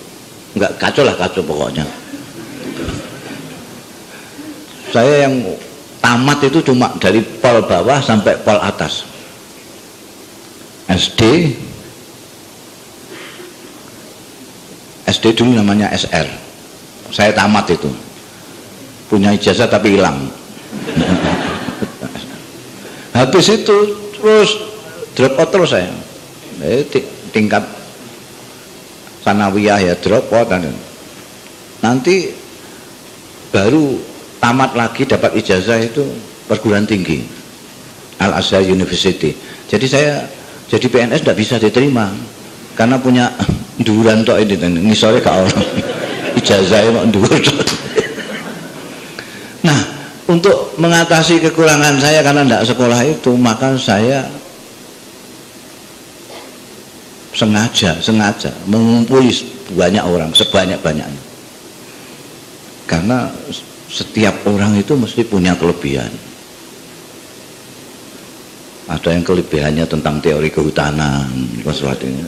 enggak kacau pokoknya. Saya yang tamat itu cuma dari pol bawah sampai pol atas. SD dulu namanya SR. Saya tamat itu. Punya ijazah tapi hilang. Habis itu terus drop out terus saya. Tingkat sanawiyah ya drop out. Nanti baru tamat lagi dapat ijazah itu perguruan tinggi Al Azhar University. Jadi saya jadi PNS tidak bisa diterima karena punya duran tok ini sore gak ono ijazahnya mau dhuwur. Nah, untuk mengatasi kekurangan saya karena tidak sekolah itu, maka saya sengaja mengumpuli banyak orang, sebanyak-banyaknya. Karena setiap orang itu mesti punya kelebihan. Ada yang kelebihannya tentang teori kehutanan, sesuatunya.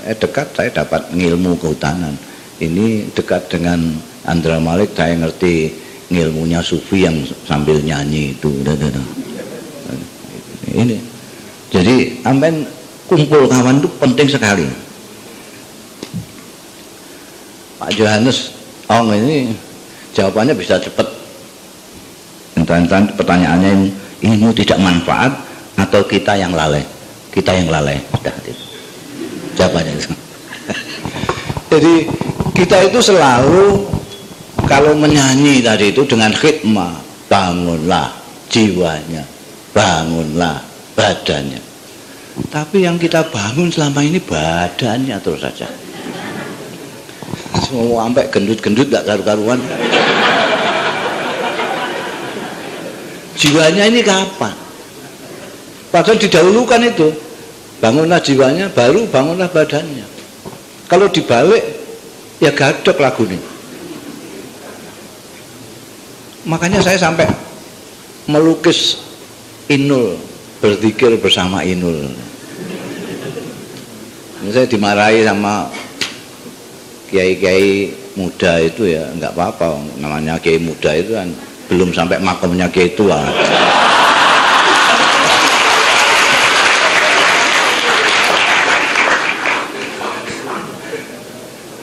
Saya dapat ngilmu kehutanan. Ini dekat dengan Andra Malik, saya ngerti ngilmunya sufi yang sambil nyanyi itu. Ini. Jadi amben kumpul kawan itu penting sekali. Pak Johannes Ong ini jawabannya bisa cepat. Entah-entah pertanyaannya ilmu tidak manfaat atau kita yang lalai. Kita yang lalai. Sudah itu. Jawabannya itu. Jadi kita itu selalu kalau menyanyi tadi itu dengan khidmah, bangunlah jiwanya, bangunlah badannya. Tapi yang kita bangun selama ini badannya terus saja. Semua sampai gendut-gendut gak karu-karuan. Jiwanya ini kapan? Padahal didahulukan itu, bangunlah jiwanya, baru bangunlah badannya. Kalau dibalik, ya gadok lagu ini. Makanya saya sampai melukis Inul, berzikir bersama Inul. Saya dimarahi sama kiai-kiai muda itu ya, enggak apa-apa, namanya kiai muda itu kan belum sampai makamnya kiai tua.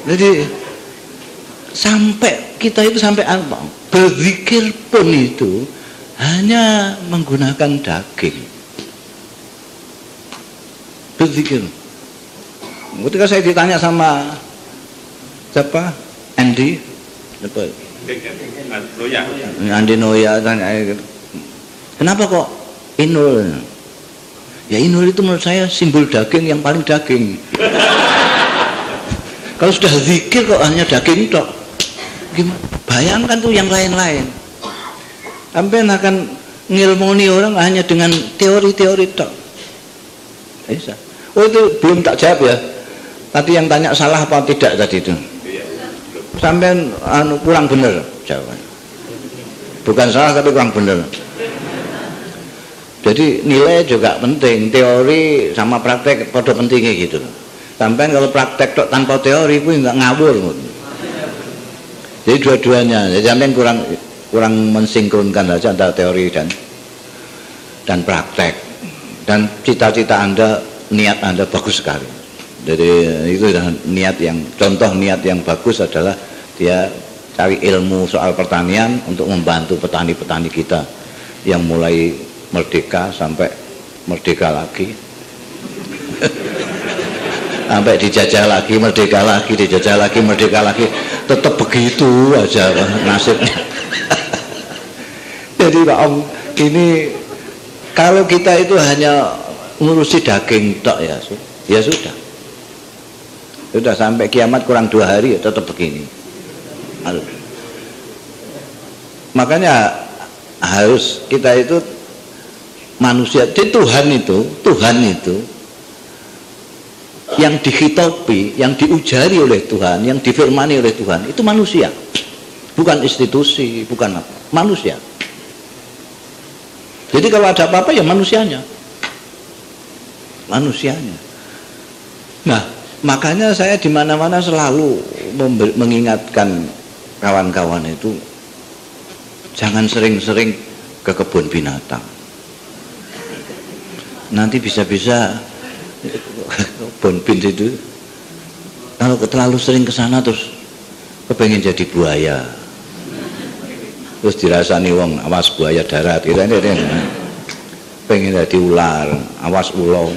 Jadi sampai kita itu sampai apa? Berzikir pun itu hanya menggunakan daging. Berzikir. Ketika saya ditanya sama siapa? Andi Noya tanya, kenapa kok Inul? Ya Inul itu menurut saya simbol daging yang paling daging. Kalau sudah zikir kok hanya daging tok, gimana? Bayangkan tuh yang lain-lain. Sampai akan ngilmoni orang hanya dengan teori-teori tok. Bisa. Oh itu belum tak jawab ya. Tadi yang tanya salah apa tidak tadi itu. Sampai kurang benar jawabannya. Bukan salah tapi kurang benar. Jadi nilai juga penting, teori sama praktek pada pentingnya gitu. Sampai kalau praktek tanpa teori pun nggak ngawur. Jadi dua-duanya. Jadi sampai kurang mensinkronkan saja antara teori dan praktek. Dan cita-cita Anda, niat Anda bagus sekali. Jadi itu niat yang, contoh niat yang bagus adalah dia cari ilmu soal pertanian untuk membantu petani-petani kita yang mulai merdeka sampai merdeka lagi. Sampai dijajah lagi, merdeka lagi, dijajah lagi, merdeka lagi, tetap begitu aja nasibnya. Jadi Pak Om, ini kalau kita itu hanya ngurusi daging tok ya sudah. Sudah sampai kiamat kurang 2 hari ya tetap begini. Makanya harus kita itu manusia, jadi Tuhan itu yang dihitopi, yang diujari oleh Tuhan, yang difirmani oleh Tuhan itu manusia, bukan institusi, bukan apa, manusia. Jadi kalau ada apa-apa ya manusianya. Nah, makanya saya di mana-mana selalu mengingatkan kawan-kawan itu jangan sering-sering ke kebun binatang. Nanti bisa-bisa bonbin itu kalau terlalu sering ke sana terus kepengen jadi buaya, terus dirasani wong awas buaya darat gitu, pengen jadi ular, awas ulo.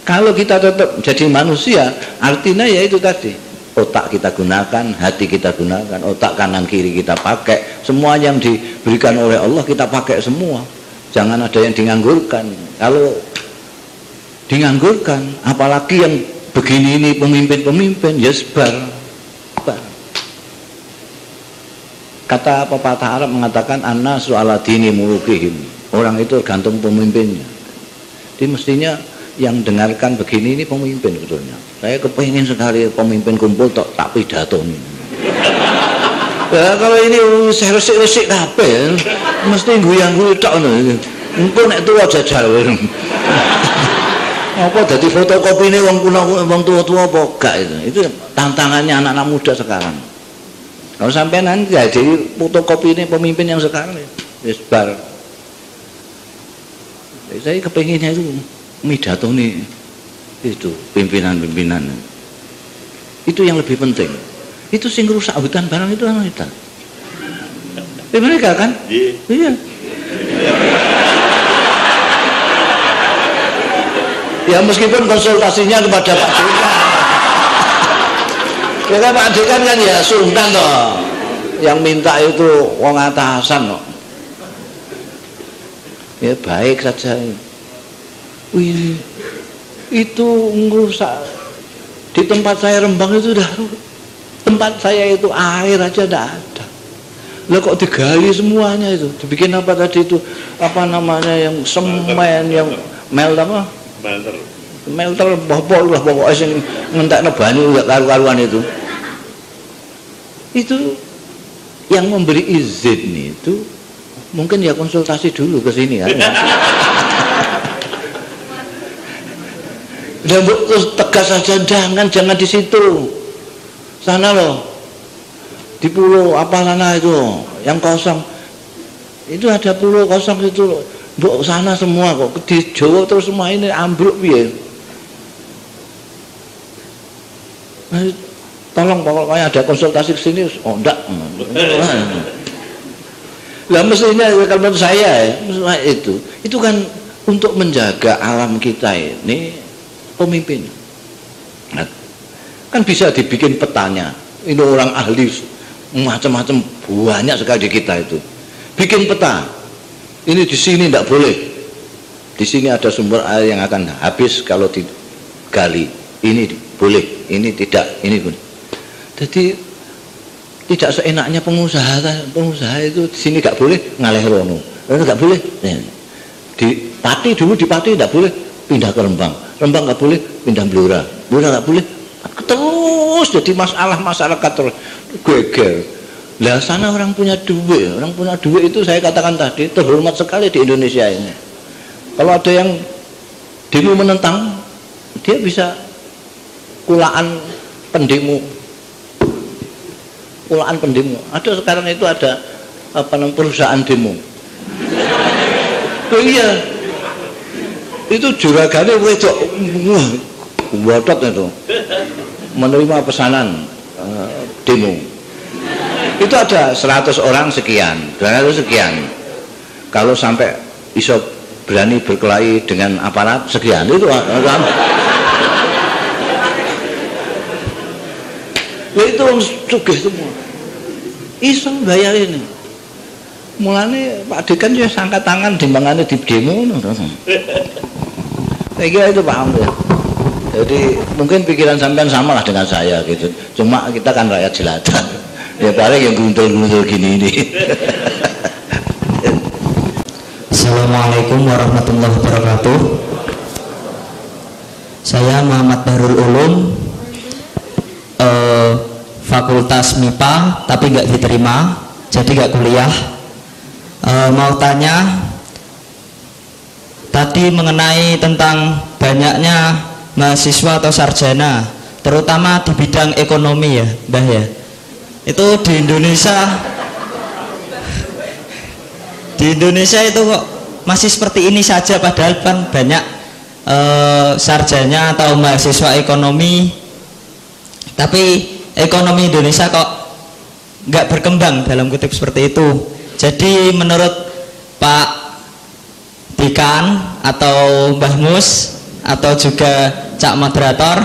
Kalau kita tetap jadi manusia, artinya ya itu tadi, otak kita gunakan, hati kita gunakan, otak kanan kiri kita pakai, semua yang diberikan oleh Allah kita pakai semua. Jangan ada yang dianggurkan. Kalau dianggurkan, apalagi yang begini ini pemimpin-pemimpin, ya sebar. Kata pepatah Arab mengatakan an-nasu ala dini mulukihim. Orang itu tergantung pemimpinnya. Jadi mestinya yang dengarkan begini ini pemimpin sebetulnya. Saya kepingin sekali pemimpin kumpul tak pidatoni. Ya kalau ini saya resik-resik kabeh, mesti guyang-guyu tok ngono. Engko nek tuwa jajal. Apa dadi fotokopine wong kuno wong tua-tua apa gak itu? Itu tantangannya anak-anak muda sekarang. Kalau sampai nanti jadi fotokopine pemimpin yang sekarang ya sebar. Saya kepinginnya itu midatoni itu pimpinan-pimpinan. Itu yang lebih penting. Itu sing rusak hutan barang itu anak kita. Mereka kan? Iya. Ya meskipun konsultasinya kepada Pak Dekan. Ya kan Pak Dekan kan ya sultan toh. Yang minta itu wong atasan kok. Ya baik saja. Wih, itu ngerusak. Di tempat saya Rembang itu udah tempat saya itu air aja tidak ada. Lah kok digali semuanya itu? Dibikin apa tadi itu? Apa namanya yang semen yang melter bobol lah pokoknya sing ngentekno banyu gak karu-karuan itu. Itu yang memberi izin itu mungkin ya konsultasi dulu ke sini ya. Dan terus tegas saja jangan di situ. Sana loh. Di pulau apa sana itu yang kosong. Itu ada pulau kosong itu loh. Mbok sana semua kok di Jawa terus semua ini ambruk piye. Tolong pokoknya ada konsultasi ke sini. Oh enggak. Lah mestinya kalau menurut saya itu kan untuk menjaga alam kita ini pemimpin. Nah, kan bisa dibikin petanya. Ini orang ahli macam-macam banyak sekali di kita itu. Bikin peta. Ini di sini tidak boleh. Di sini ada sumber air yang akan habis kalau digali. Ini boleh, ini tidak, ini pun. Jadi tidak seenaknya pengusaha itu di sini nggak boleh ngalih rono. Rono nggak boleh. Di Pati dulu di Pati tidak boleh pindah ke Rembang. Rembang nggak boleh pindah Blora. Blora nggak boleh. Terus jadi masalah masyarakat terus geger. Lah sana orang punya duit itu saya katakan tadi terhormat sekali di Indonesia ini. Kalau ada yang demo menentang, dia bisa kulaan pendemo. Ada sekarang itu ada perusahaan demo. Oh iya. Itu juragane wedok. Botot itu menerima pesanan demo. Itu ada 100 orang sekian, 200 sekian. Kalau sampai iso berani berkelahi dengan aparat sekian itu itu sugih semua. Iso bayar ini. Mulane Pak Dekan ya angkat tangan dimbangane di demo ngono. Saya kira itu paham ya. Jadi mungkin pikiran sampean sama lah dengan saya gitu. Cuma kita kan rakyat jelata. Ya paling yang guntul-guntul gini ini. Assalamualaikum warahmatullahi wabarakatuh. Saya Muhammad Bahrul Ulum, Fakultas MIPA tapi nggak diterima, jadi nggak kuliah. Mau tanya tadi mengenai tentang banyaknya mahasiswa atau sarjana, terutama di bidang ekonomi ya, Mbah ya. Itu di Indonesia itu kok masih seperti ini saja, padahal kan banyak sarjana atau mahasiswa ekonomi, tapi ekonomi Indonesia kok nggak berkembang dalam kutip seperti itu. Jadi menurut Pak Dekan atau Mbah Mus atau juga Cak Moderator,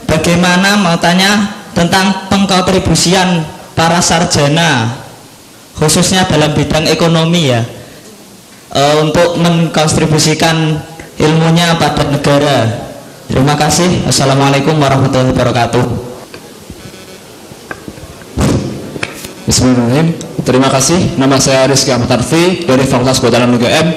bagaimana mau tanya tentang pengkontribusian para sarjana khususnya dalam bidang ekonomi ya, untuk mengkontribusikan ilmunya pada negara. Terima kasih. Assalamualaikum warahmatullahi wabarakatuh. Bismillahirrahmanirrahim. Terima kasih. Nama saya Rizky Ahmad Tarfi dari Fakultas Kehutanan UGM.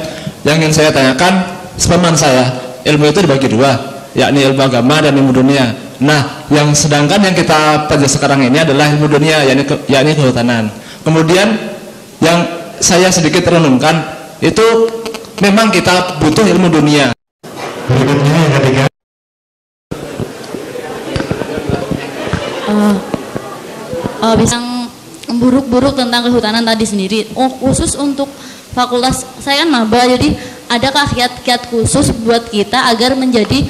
Yang ingin saya tanyakan, sepemahaman saya, ilmu itu dibagi dua, yakni ilmu agama dan ilmu dunia. Nah, yang sedangkan yang kita pelajari sekarang ini adalah ilmu dunia, yakni kehutanan. Kemudian yang saya sedikit renungkan itu memang kita butuh ilmu dunia. Berikutnya yang ketiga. Bisa buruk-buruk tentang kehutanan tadi sendiri. Khusus untuk fakultas saya kan maba, jadi adakah kiat-kiat khusus buat kita agar menjadi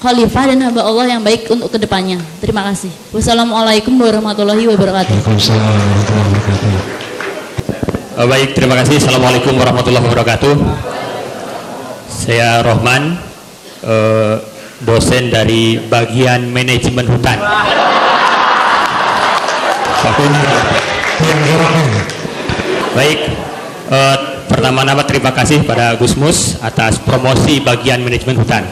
khalifah dan hamba Allah yang baik untuk kedepannya? Terima kasih. Wassalamualaikum warahmatullahi wabarakatuh. Waalaikumsalam warahmatullahi wabarakatuh. Baik, terima kasih. Assalamualaikum warahmatullahi wabarakatuh. Saya Rohman, dosen dari bagian manajemen hutan. Baik, pertama-tama terima kasih pada Gusmus atas promosi bagian manajemen hutan.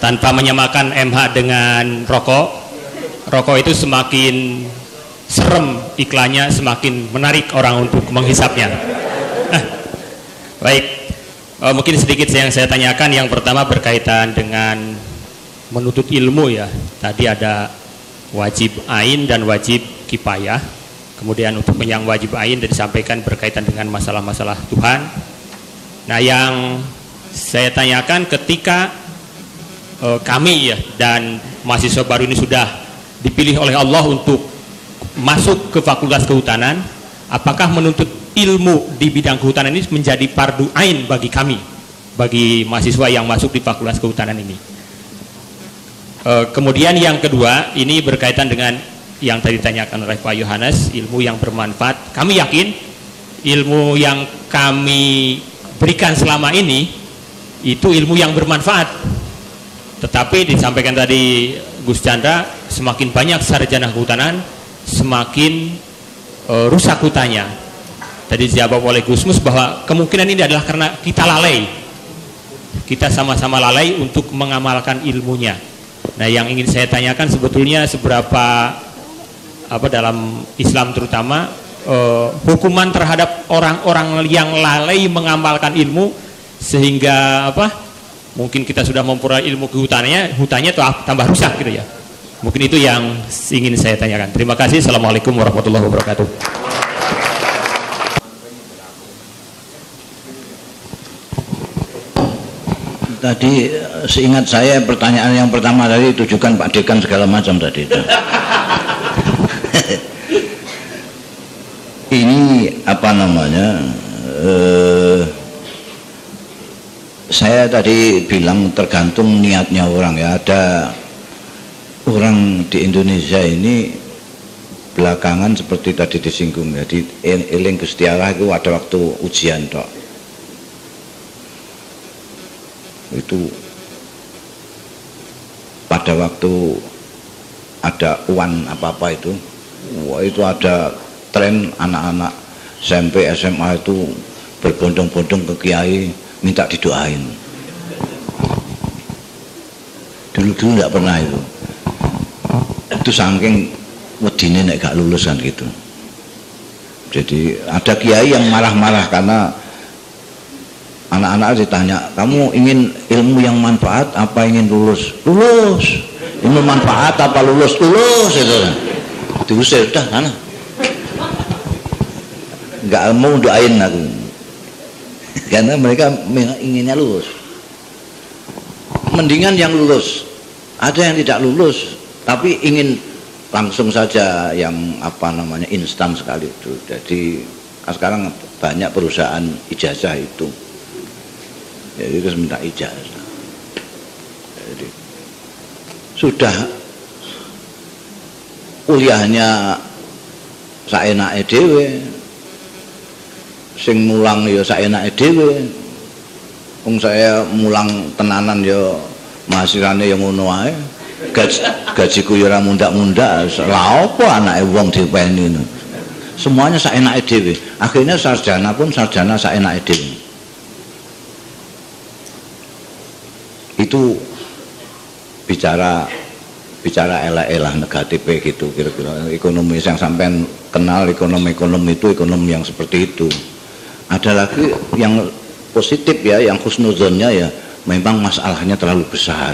Tanpa menyamakan MH dengan rokok itu semakin serem iklannya, semakin menarik orang untuk menghisapnya. Baik, mungkin sedikit yang saya tanyakan. Yang pertama berkaitan dengan menuntut ilmu ya. Tadi ada wajib ain dan wajib kifayah. Kemudian untuk yang wajib ain dan disampaikan berkaitan dengan masalah-masalah Tuhan. Nah, yang saya tanyakan ketika kami ya dan mahasiswa baru ini sudah dipilih oleh Allah untuk masuk ke Fakultas Kehutanan, apakah menuntut ilmu di bidang kehutanan ini menjadi fardu ain bagi kami, bagi mahasiswa yang masuk di Fakultas Kehutanan ini? Kemudian yang kedua, ini berkaitan dengan yang tadi ditanyakan oleh Pak Yohanes, ilmu yang bermanfaat. Kami yakin ilmu yang kami berikan selama ini itu ilmu yang bermanfaat. Tetapi disampaikan tadi Gus Chandra, semakin banyak sarjana kehutanan, semakin rusak hutannya. Tadi dijawab oleh Gusmus bahwa kemungkinan ini adalah karena kita lalai. Kita sama-sama lalai untuk mengamalkan ilmunya. Nah, yang ingin saya tanyakan sebetulnya seberapa dalam Islam terutama hukuman terhadap orang-orang yang lalai mengamalkan ilmu sehingga mungkin kita sudah memperoleh ilmu hutannya tambah rusak gitu ya. Mungkin itu yang ingin saya tanyakan. Terima kasih. Assalamualaikum warahmatullahi wabarakatuh. Tadi seingat saya pertanyaan yang pertama tadi tujukan Pak Dekan segala macam tadi itu. Ini saya tadi bilang tergantung niatnya orang ya. Ada orang di Indonesia ini belakangan seperti tadi disinggung ya, di eling Gusti Allah itu ada waktu ujian tok. Itu pada waktu ada UAN apa-apa itu, wah itu ada tren anak-anak SMP SMA itu berbondong-bondong ke kiai minta didoain. Dulu-dulu tidak pernah itu saking wedine nek gak lulus kan gitu. Jadi ada kiai yang marah-marah karena anak-anak ditanya, kamu ingin ilmu yang manfaat apa ingin lulus? Lulus. Ilmu manfaat apa lulus? Lulus itu. Diusir dah sana. Enggak mau doain aku. Karena mereka inginnya lulus. Mendingan yang lulus. Ada yang tidak lulus tapi ingin langsung saja yang apa namanya instan sekali itu. Jadi sekarang banyak perusahaan ijazah itu. Jadi terus minta ijazah. Jadi sudah kuliahnya saenake dhewe, sing mulang ya saenake dhewe. Wong saya mulang tenanan ya mahasiswane ya ngono wae. Gajiku ya ora mundak-mundak, lha apa anake wong dipeni. Semuanya saenake dhewe. Akhirnya sarjana pun sarjana saenake dhewe. Itu bicara elek-elek negatif gitu kira-kira. Ekonomi yang sampean kenal ekonomi itu ekonomi yang seperti itu. Ada lagi yang positif ya, yang husnuzonnya ya, memang masalahnya terlalu besar.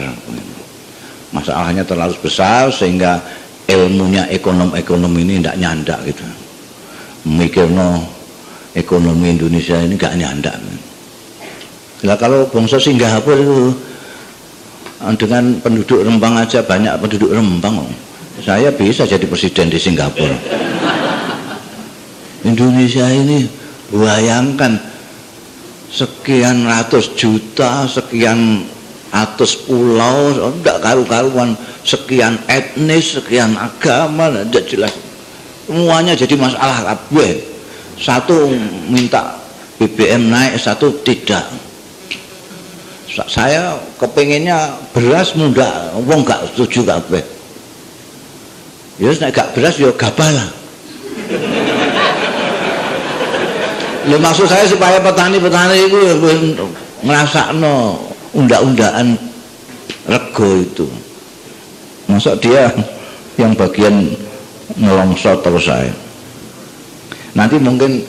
Masalahnya terlalu besar sehingga ilmunya ekonom ini tidak nyandak gitu. Mikirno ekonomi Indonesia ini gak nyandak. Nah, kalau bangsa Singapura itu dengan penduduk Rembang aja banyak penduduk Rembang. Saya bisa jadi presiden di Singapura. Indonesia ini bayangkan sekian ratus juta, sekian ratus pulau, tidak karu-karuan, sekian etnis, sekian agama, tidak jelas. Semuanya jadi masalah kabeh. Satu minta BBM naik, satu tidak. Saya kepengennya beras muda, wong gak setuju kabeh. Ya nek gak beras ya gabah lah. Ya maksud saya supaya petani-petani itu ngrasakno undang-undangan rego itu. Masa dia yang bagian ngelongsor terus saya. Nanti mungkin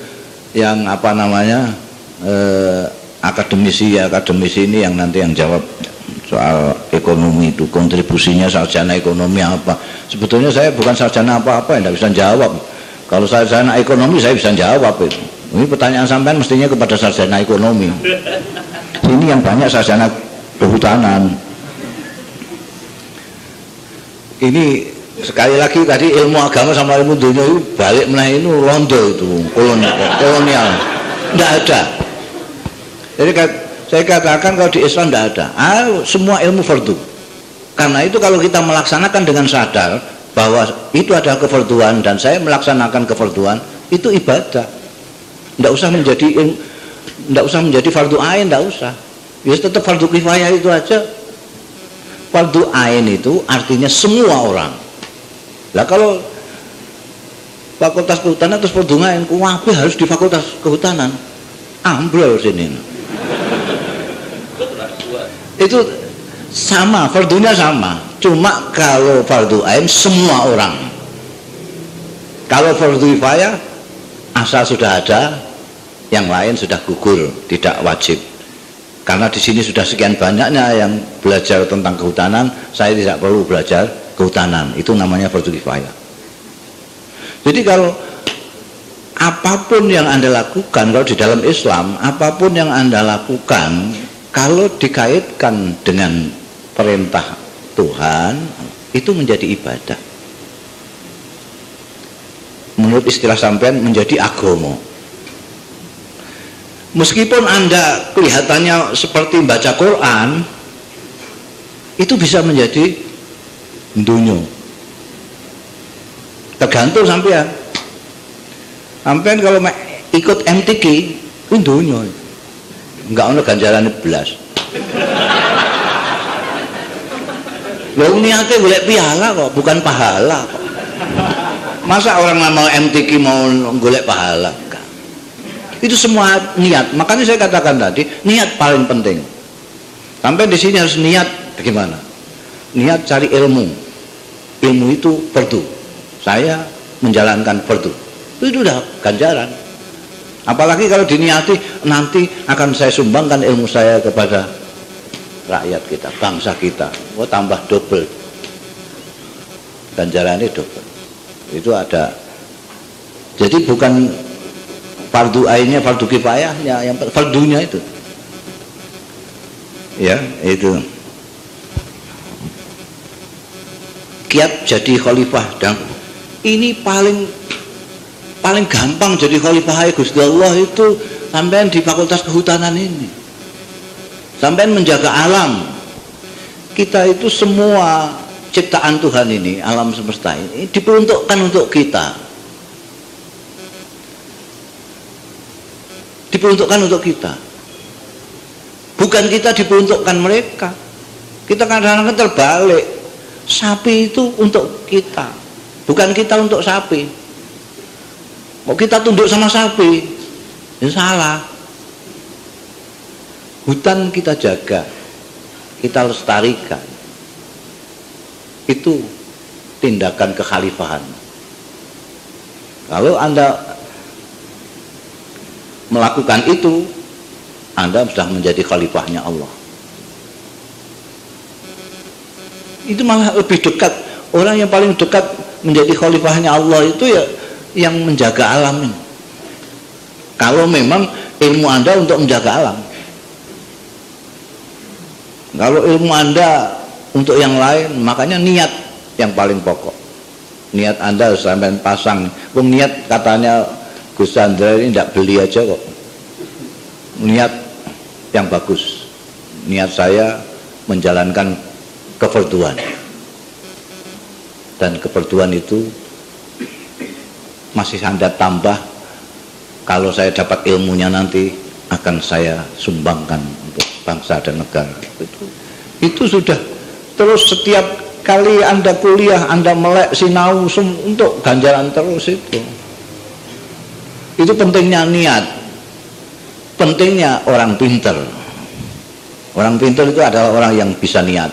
yang apa namanya akademisi ini yang nanti yang jawab soal ekonomi itu, kontribusinya sarjana ekonomi apa. Sebetulnya saya bukan sarjana apa-apa, yang tidak bisa jawab. Kalau sarjana ekonomi saya bisa jawab itu. Ini pertanyaan sampean mestinya kepada sarjana ekonomi. Ini yang banyak sarjana kehutanan. Ini sekali lagi tadi ilmu agama sama ilmu dunia itu balik meneh itu londo itu kolonial. Tidak ada. Jadi saya katakan kalau di Islam tidak ada. Semua ilmu fardu. Karena itu kalau kita melaksanakan dengan sadar bahwa itu adalah kefarduan dan saya melaksanakan kefarduan, itu ibadah. Tidak usah menjadi fardu ain, tidak usah. Ya tetap fardu kifayah itu aja. Fardu ain itu artinya semua orang. Lah kalau fakultas kehutanan terus fardu ain, kuwabe harus di fakultas kehutanan. Ambrol sini. Itu sama, fardunya sama. Cuma kalau fardu ain semua orang. Kalau fardu kifayah asal sudah ada, yang lain sudah gugur, tidak wajib. Karena di sini sudah sekian banyaknya yang belajar tentang kehutanan, saya tidak perlu belajar kehutanan. Itu namanya fardu kifayah. Jadi kalau apapun yang Anda lakukan, kalau di dalam Islam, apapun yang Anda lakukan, kalau dikaitkan dengan perintah Tuhan, itu menjadi ibadah. Menurut istilah sampean menjadi agama. Meskipun Anda kelihatannya seperti baca Quran, itu bisa menjadi dunyo. Tergantung sampean. Sampean kalau ikut MTQ, itu dunyo. Enggak ono ganjaran belas. Loh niatnya golek piala kok, bukan pahala kok. Masa orang mau MTQ mau golek pahala? Itu semua niat. Makanya saya katakan tadi, niat paling penting. Sampai di sini harus niat bagaimana? Niat cari ilmu. Ilmu itu fardu. Saya menjalankan fardu. Itu sudah ganjaran. Apalagi kalau diniati nanti akan saya sumbangkan ilmu saya kepada rakyat kita, bangsa kita. Oh, tambah double. Ganjarannya double. Itu ada. Jadi bukan fardu ainnya, fardu kifayahnya, yang fardunya itu. Ya, itu. Kiat jadi khalifah, dan ini paling gampang jadi khalifah Gusti Allah itu sampean di Fakultas Kehutanan ini. Sampean menjaga alam. Kita itu semua ciptaan Tuhan ini, alam semesta ini diperuntukkan untuk kita. Diperuntukkan untuk kita, bukan kita diperuntukkan mereka. Kita kadang-kadang terbalik, sapi itu untuk kita, bukan kita untuk sapi. Kok kita tunduk sama sapi? Ya salah. Hutan kita jaga, kita lestarikan, itu tindakan kekhalifahan. Kalau Anda melakukan itu, Anda sudah menjadi khalifahnya Allah. Itu malah lebih dekat. Orang yang paling dekat menjadi khalifahnya Allah itu ya yang menjaga alam ini. Kalau memang ilmu Anda untuk menjaga alam. Kalau ilmu Anda untuk yang lain, makanya niat yang paling pokok. Niat Anda harus sampai pasang. Niat katanya Gus Chandra ini tidak beli aja kok. Niat yang bagus. Niat saya menjalankan kefarduan. Dan kefarduan itu masih Anda tambah, kalau saya dapat ilmunya nanti akan saya sumbangkan untuk bangsa dan negara. Itu sudah. Terus setiap kali Anda kuliah, Anda melek sinau untuk ganjaran terus itu. Itu pentingnya niat, pentingnya orang pinter. Orang pinter itu adalah orang yang bisa niat.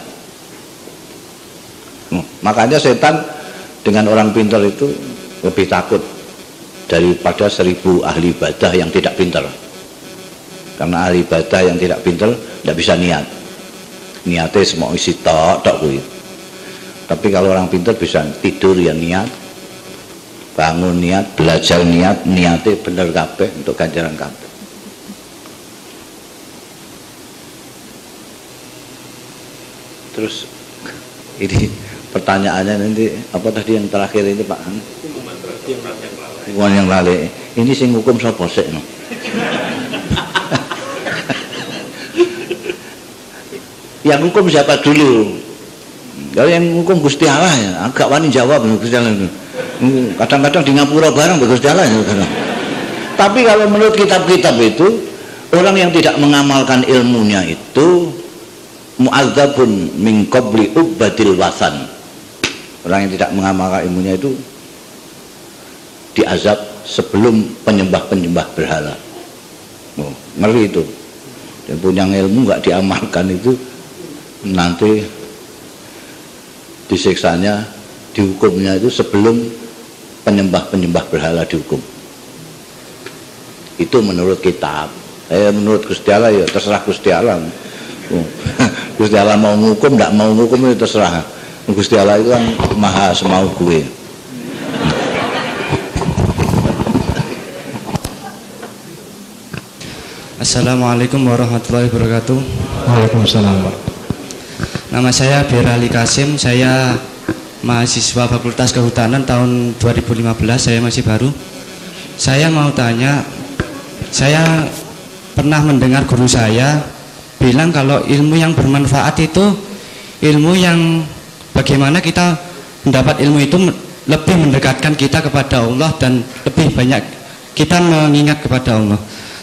Makanya setan dengan orang pinter itu lebih takut daripada 1000 ahli ibadah yang tidak pinter. Karena ahli ibadah yang tidak pinter tidak bisa niat. Niatnya semua isi tok kuwi. Tapi kalau orang pinter bisa tidur ya niat, bangun niat, belajar niat, niatnya bener kabeh untuk ganjaran kabeh. Terus ini pertanyaannya nanti apa tadi yang terakhir ini Pak? Hukuman yang lali. Ini sing hukum sapa sik no? Yang hukum siapa dulu? Kalau yang hukum Gusti Allah ya, agak wani jawab Gusti Allah itu. Kadang-kadang di ngapura bareng Gusti Allah ya. Tapi kalau menurut kitab-kitab itu, orang yang tidak mengamalkan ilmunya itu mu'adzabun min qabli ubadil wasan. Orang yang tidak mengamalkan ilmunya itu diazab sebelum penyembah-penyembah berhala. Oh, ngeri itu. Dan punya ilmu nggak diamalkan itu nanti disiksanya, dihukumnya itu sebelum penyembah-penyembah berhala dihukum. Itu menurut kitab. Menurut Gusti Allah ya terserah Gusti Allah. Gusti Allah mau ngukum, tidak mau ngukum itu terserah. Gusti Allah itu kan maha semau gue. Assalamualaikum warahmatullahi wabarakatuh. Waalaikumsalam. Nama saya Berali Kasim, saya mahasiswa Fakultas Kehutanan tahun 2015, saya masih baru. Saya mau tanya, saya pernah mendengar guru saya bilang kalau ilmu yang bermanfaat itu ilmu yang bagaimana kita mendapat ilmu itu lebih mendekatkan kita kepada Allah dan lebih banyak kita mengingat kepada Allah.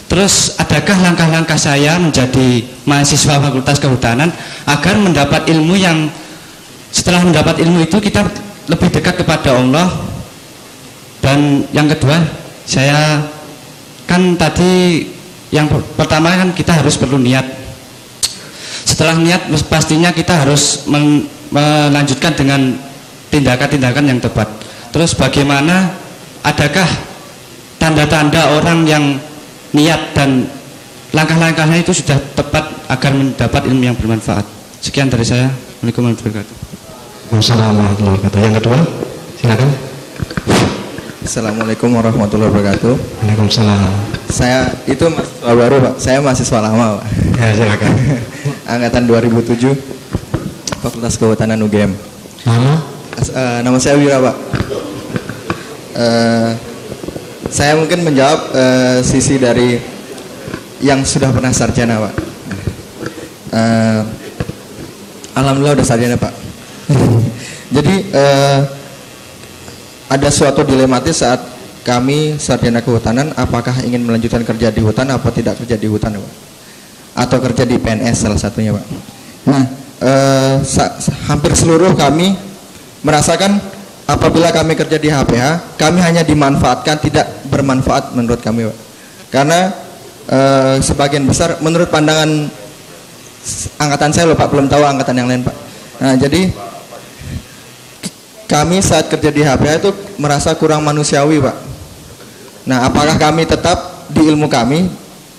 Terus adakah langkah-langkah saya menjadi mahasiswa Fakultas Kehutanan agar mendapat ilmu yang setelah mendapat ilmu itu kita lebih dekat kepada Allah? Dan yang kedua, saya kan tadi yang pertama kan kita harus perlu niat. Setelah niat pastinya kita harus melanjutkan dengan tindakan-tindakan yang tepat. Terus bagaimana, adakah tanda-tanda orang yang niat dan langkah-langkahnya itu sudah tepat agar mendapat ilmu yang bermanfaat? Sekian dari saya. Assalamualaikum warahmatullahi wabarakatuh. Waalaikumsalam warahmatullahi wabarakatuh. Yang kedua, silakan. Assalamualaikum warahmatullahi wabarakatuh. Waalaikumsalam. Saya itu mahasiswa baru, Pak. Saya mahasiswa lama, Pak. Ya, silakan. Angkatan 2007, Fakultas Kehutanan UGM. Nama saya Wira, Pak. Saya mungkin menjawab sisi dari yang sudah pernah sarjana, Pak. Alhamdulillah udah sarjana, Pak. Jadi ada suatu dilematis saat kami sarjana kehutanan, apakah ingin melanjutkan kerja di hutan apa tidak kerja di hutan, Pak, atau kerja di PNS salah satunya, Pak. Nah, hampir seluruh kami merasakan apabila kami kerja di HPH, kami hanya dimanfaatkan, tidak bermanfaat menurut kami, Pak. Karena sebagian besar menurut pandangan angkatan saya loh, Pak, belum tahu angkatan yang lain, Pak. Nah, jadi kami saat kerja di HPH itu merasa kurang manusiawi, Pak. Nah, apakah kami tetap di ilmu kami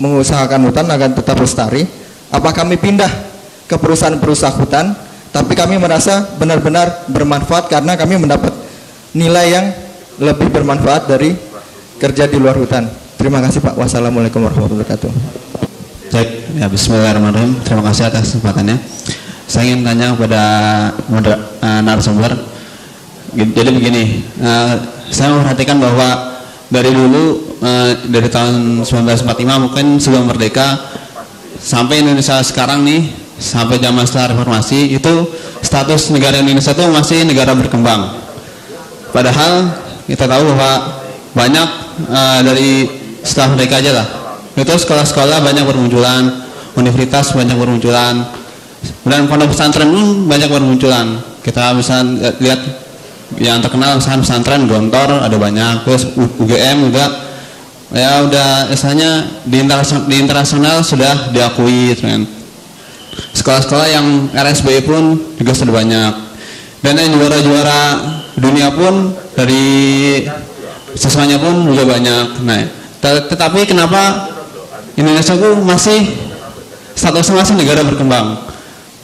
mengusahakan hutan agar tetap lestari, apa kami pindah ke perusahaan-perusahaan hutan, tapi kami merasa benar-benar bermanfaat karena kami mendapat nilai yang lebih bermanfaat dari kerja di luar hutan. Terima kasih, Pak. Wassalamualaikum warahmatullahi wabarakatuh. Baik, ya, bismillahirrahmanirrahim. Terima kasih atas kesempatannya. Saya ingin tanya kepada narasumber. Jadi begini, saya memperhatikan bahwa dari dulu, dari tahun 1945 mungkin sebelum merdeka sampai Indonesia sekarang nih, sampai zaman setelah reformasi itu status negara Indonesia itu masih negara berkembang. Padahal kita tahu bahwa banyak dari setelah merdeka aja lah, itu sekolah-sekolah banyak bermunculan, universitas banyak bermunculan, dan pondok pesantren pun banyak bermunculan. Kita bisa lihat yang terkenal misalnya pesantren Gontor ada banyak, terus UGM juga ya udah misalnya di internasional sudah diakui, kan. Sekolah-sekolah yang RSBI pun juga sudah banyak, dan yang juara-juara dunia pun dari siswanya pun juga banyak. Nah, tetapi kenapa Indonesia itu masih statusnya masih negara berkembang,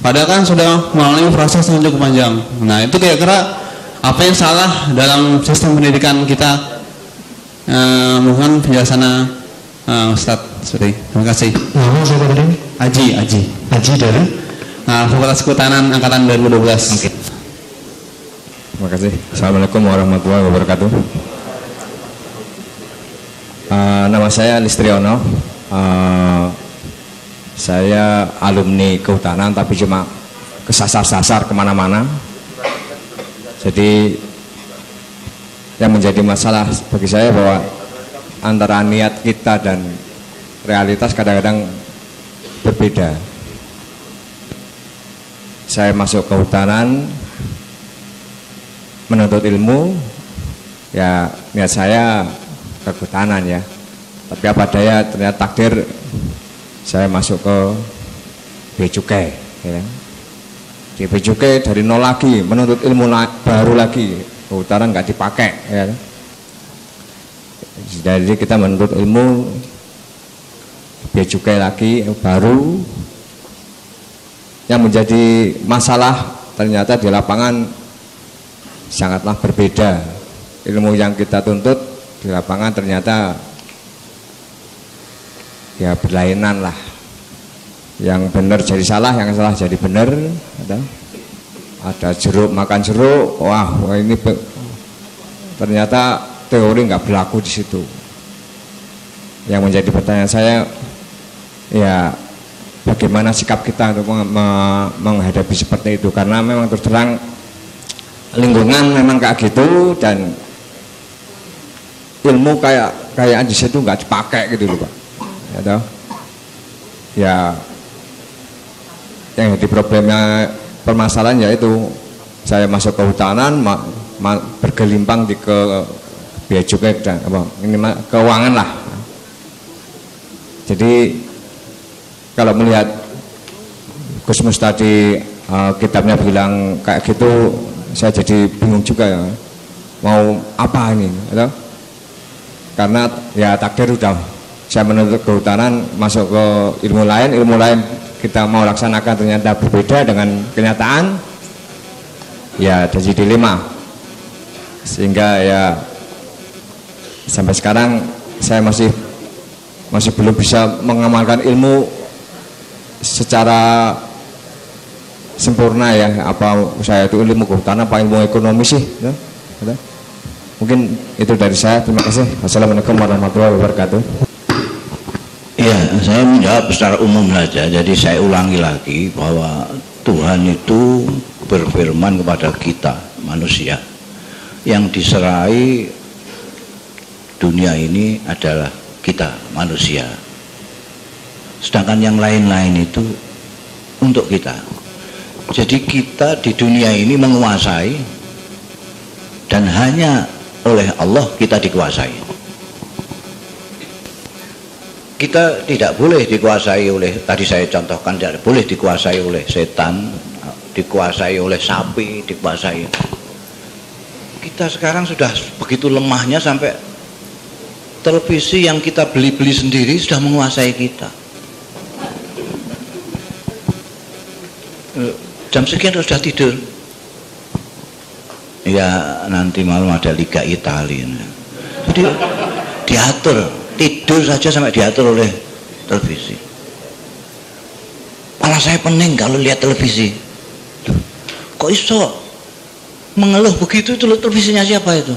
padahal kan sudah melalui proses yang cukup panjang. Nah, itu kira-kira apa yang salah dalam sistem pendidikan kita? Mohon penjelasannya, Ustadz. Terima kasih. Nama siapa tadi? Aji dari Fakultas Kehutanan angkatan 2012. Oke. Terima kasih. Assalamualaikum warahmatullahi wabarakatuh. Nama saya Listriono. Saya alumni kehutanan tapi cuma kesasar-sasar kemana-mana. Jadi yang menjadi masalah bagi saya bahwa antara niat kita dan realitas kadang-kadang berbeda. Saya masuk kehutanan menuntut ilmu, ya niat saya ke kehutanan ya. Tapi apa daya, ternyata takdir saya masuk ke Bea Cukai ya. Di Bea Cukai dari nol lagi, menuntut ilmu baru lagi, kehutanan nggak dipakai ya. Jadi kita menuntut ilmu Bea Cukai lagi baru. Yang menjadi masalah ternyata di lapangan sangatlah berbeda. Ilmu yang kita tuntut di lapangan ternyata ya berlainan lah. Yang benar jadi salah, yang salah jadi benar. Ada jeruk makan jeruk, wah ini ternyata teori nggak berlaku di situ. Yang menjadi pertanyaan saya, ya bagaimana sikap kita untuk menghadapi seperti itu, karena memang terus terang lingkungan memang kayak gitu dan ilmu kayak di situ nggak dipakai gitu loh Pak. Ya toh? Ya yang jadi problemnya permasalahan yaitu saya masuk ke hutanan bergelimpang di ke biaya cukai dan apa ini keuangan lah. Jadi kalau melihat Gusmus tadi kitabnya bilang kayak gitu, saya jadi bingung juga ya, mau apa ini, gitu? Karena ya takdir udah saya menuntut kehutanan masuk ke ilmu lain kita mau laksanakan ternyata berbeda dengan kenyataan, ya jadi dilema, sehingga ya sampai sekarang saya masih belum bisa mengamalkan ilmu secara sempurna ya, apa saya itu ilmu kehutanan apa ilmu ekonomi sih ya? Mungkin itu dari saya, terima kasih. Wassalamualaikum warahmatullahi wabarakatuh. Ya, saya menjawab secara umum saja. Jadi saya ulangi lagi bahwa Tuhan itu berfirman kepada kita manusia, yang diserai dunia ini adalah kita manusia, sedangkan yang lain-lain itu untuk kita. Jadi kita di dunia ini menguasai, dan hanya oleh Allah kita dikuasai. Kita tidak boleh dikuasai oleh, tadi saya contohkan, tidak boleh dikuasai oleh setan, dikuasai oleh sapi, dikuasai. Kita sekarang sudah begitu lemahnya sampai televisi yang kita beli-beli sendiri sudah menguasai kita. Jam sekian sudah tidur. Ya nanti malam ada Liga Italia. Jadi diatur, tidur saja sampai diatur oleh televisi. Malah saya pening kalau lihat televisi. Kok iso mengeluh begitu? Itu televisinya siapa itu?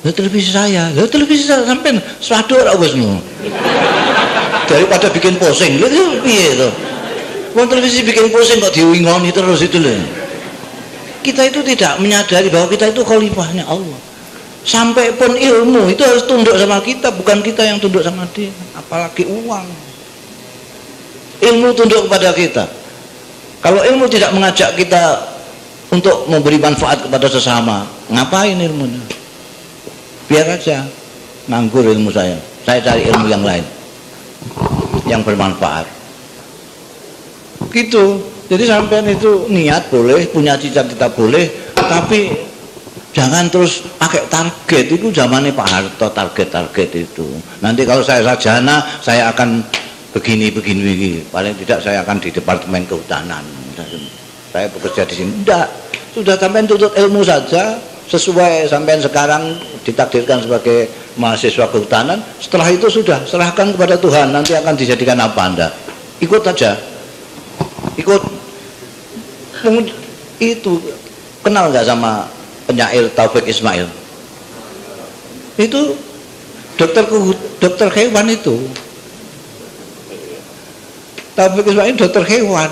Televisi saya. Televisi saya sampai swador aku semua. Daripada bikin pusing, lu itu piye itu? Wong televisi bikin pusing kok diwingoni terus itu loh. Kita itu tidak menyadari bahwa kita itu khalifahnya Allah. Sampai pun ilmu itu harus tunduk sama kita, bukan kita yang tunduk sama dia. Apalagi uang. Ilmu tunduk kepada kita. Kalau ilmu tidak mengajak kita untuk memberi manfaat kepada sesama, ngapain ilmunya? Biar aja nganggur ilmu saya cari ilmu yang lain yang bermanfaat gitu. Jadi sampean itu niat boleh, punya cita-cita boleh, tapi jangan terus pakai target. Itu zamannya Pak Harto, target itu. Nanti kalau saya sarjana saya akan begini. Paling tidak saya akan di Departemen Kehutanan. Saya bekerja di sini. Enggak, sudah sampean tuntut ilmu saja sesuai sampean sekarang ditakdirkan sebagai mahasiswa kehutanan. Setelah itu sudah serahkan kepada Tuhan, nanti akan dijadikan apa Anda. Ikut aja, ikut. Itu kenal nggak sama penyair Taufik Ismail? Itu dokter hewan itu. Taufik Ismail dokter hewan,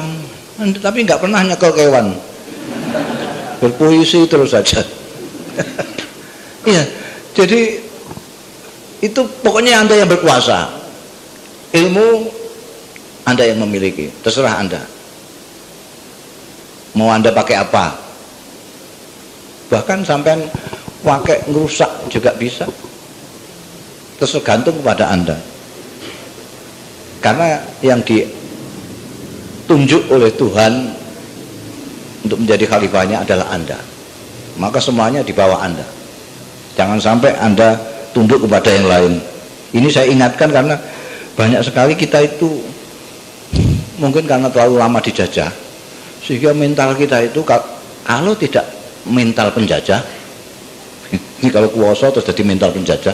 tapi nggak pernah nyekel hewan, berpuisi terus saja. Iya, jadi itu pokoknya Anda yang berkuasa, ilmu Anda yang memiliki, terserah Anda mau Anda pakai apa. Bahkan sampai pakai ngerusak juga bisa, tergantung kepada Anda, karena yang ditunjuk oleh Tuhan untuk menjadi khalifahnya adalah Anda, maka semuanya di bawah Anda. Jangan sampai Anda tunduk kepada yang lain. Ini saya ingatkan karena banyak sekali kita itu mungkin karena terlalu lama dijajah, sehingga mental kita itu kalau tidak mental penjajah, ini kalau kuasa terus jadi mental penjajah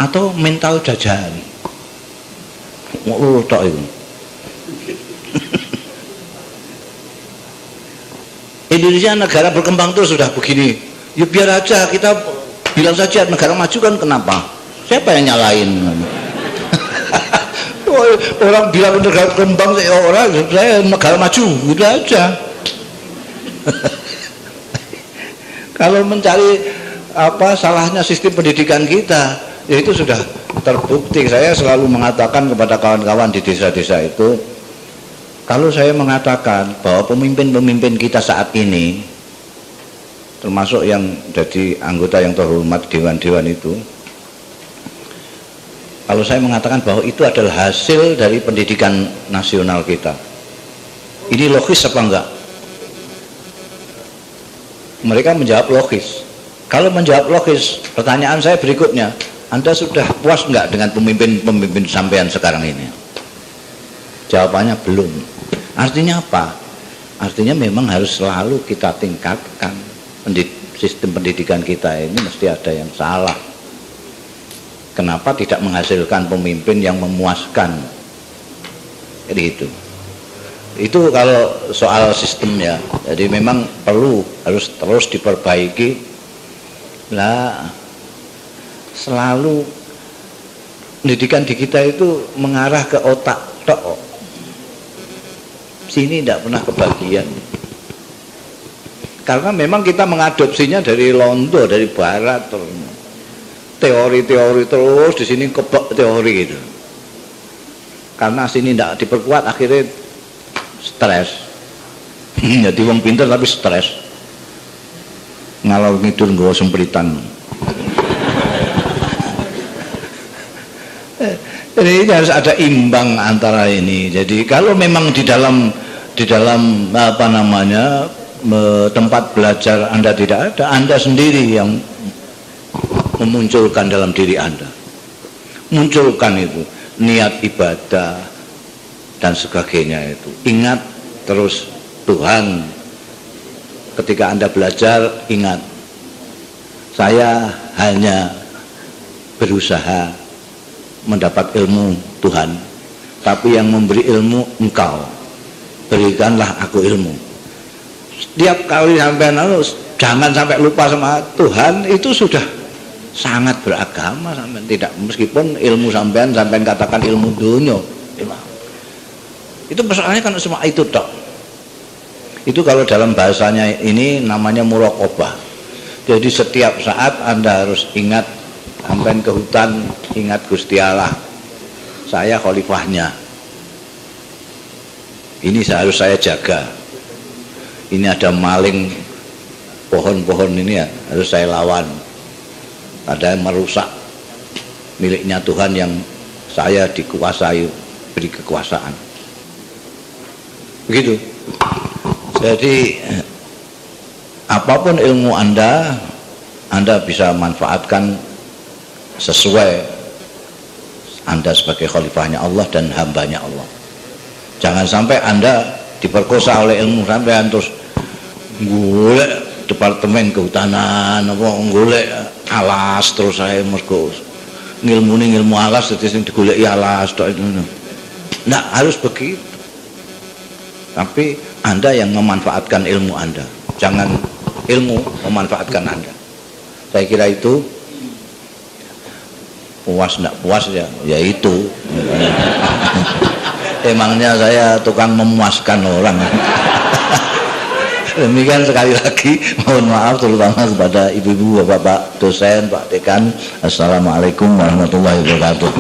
atau mental jajahan. Mau tok itu. Indonesia negara berkembang terus sudah begini. Ya biar aja, kita bilang saja negara maju kan, kenapa? Siapa yang nyalain? orang bilang negara kembang, saya negara maju, gitu aja. Kalau mencari salahnya sistem pendidikan kita, ya itu sudah terbukti. Saya selalu mengatakan kepada kawan-kawan di desa-desa itu, kalau saya mengatakan bahwa pemimpin-pemimpin kita saat ini, termasuk yang jadi anggota yang terhormat dewan-dewan itu, kalau saya mengatakan bahwa itu adalah hasil dari pendidikan nasional kita, ini logis apa enggak? Mereka menjawab logis. Kalau menjawab logis, pertanyaan saya berikutnya, Anda sudah puas enggak dengan pemimpin-pemimpin sampean sekarang ini? Jawabannya belum. Artinya apa? Artinya memang harus selalu kita tingkatkan. Sistem pendidikan kita ini mesti ada yang salah. Kenapa tidak menghasilkan pemimpin yang memuaskan? Jadi itu kalau soal sistemnya. Jadi memang harus terus diperbaiki. Lah selalu pendidikan di kita itu mengarah ke otak tok. Sini tidak pernah kebagian. Karena memang kita mengadopsinya dari Londo, dari Barat, teori-teori terus di sini kebak teori gitu. Karena sini tidak diperkuat, akhirnya stres. Jadi wong pinter tapi stres. Ngalor ngidul nggawa semplitan. Jadi harus ada imbang antara ini. Jadi kalau memang di dalam tempat belajar Anda tidak ada, Anda sendiri yang memunculkan dalam diri Anda. Munculkan itu niat ibadah dan sebagainya itu. Ingat terus Tuhan. Ketika Anda belajar, ingat, saya hanya berusaha mendapat ilmu Tuhan, tapi yang memberi ilmu Engkau. Berikanlah aku ilmu. Setiap kali sampai jangan sampai lupa sama Tuhan, itu sudah sangat beragama sampai tidak, meskipun ilmu sampean katakan ilmu dunia. Itu persoalannya kan cuma itu tok. Itu kalau dalam bahasanya ini namanya muraqabah. Jadi setiap saat Anda harus ingat, sampai ke hutan, ingat Gusti Allah, saya khalifahnya. Ini harus saya jaga. Ini ada maling pohon-pohon ini ya, harus saya lawan. Ada yang merusak miliknya Tuhan yang saya dikuasai, beri kekuasaan. Begitu. Jadi apapun ilmu Anda bisa manfaatkan sesuai Anda sebagai khalifahnya Allah dan hambanya Allah. Jangan sampai Anda diperkosa oleh ilmu sampean terus golek departemen kehutanan apa golek alas terus saya mergo ngilmu alas dadi sing digoleki alas tok itu. Nah, harus begitu. Tapi Anda yang memanfaatkan ilmu Anda, jangan ilmu memanfaatkan Anda. Saya kira itu. Puas enggak puas ya itu. Emangnya saya tukang memuaskan orang. Demikian sekali lagi, mohon maaf terutama kepada ibu-ibu, bapak-bapak dosen, Pak Dekan. Assalamualaikum warahmatullahi wabarakatuh.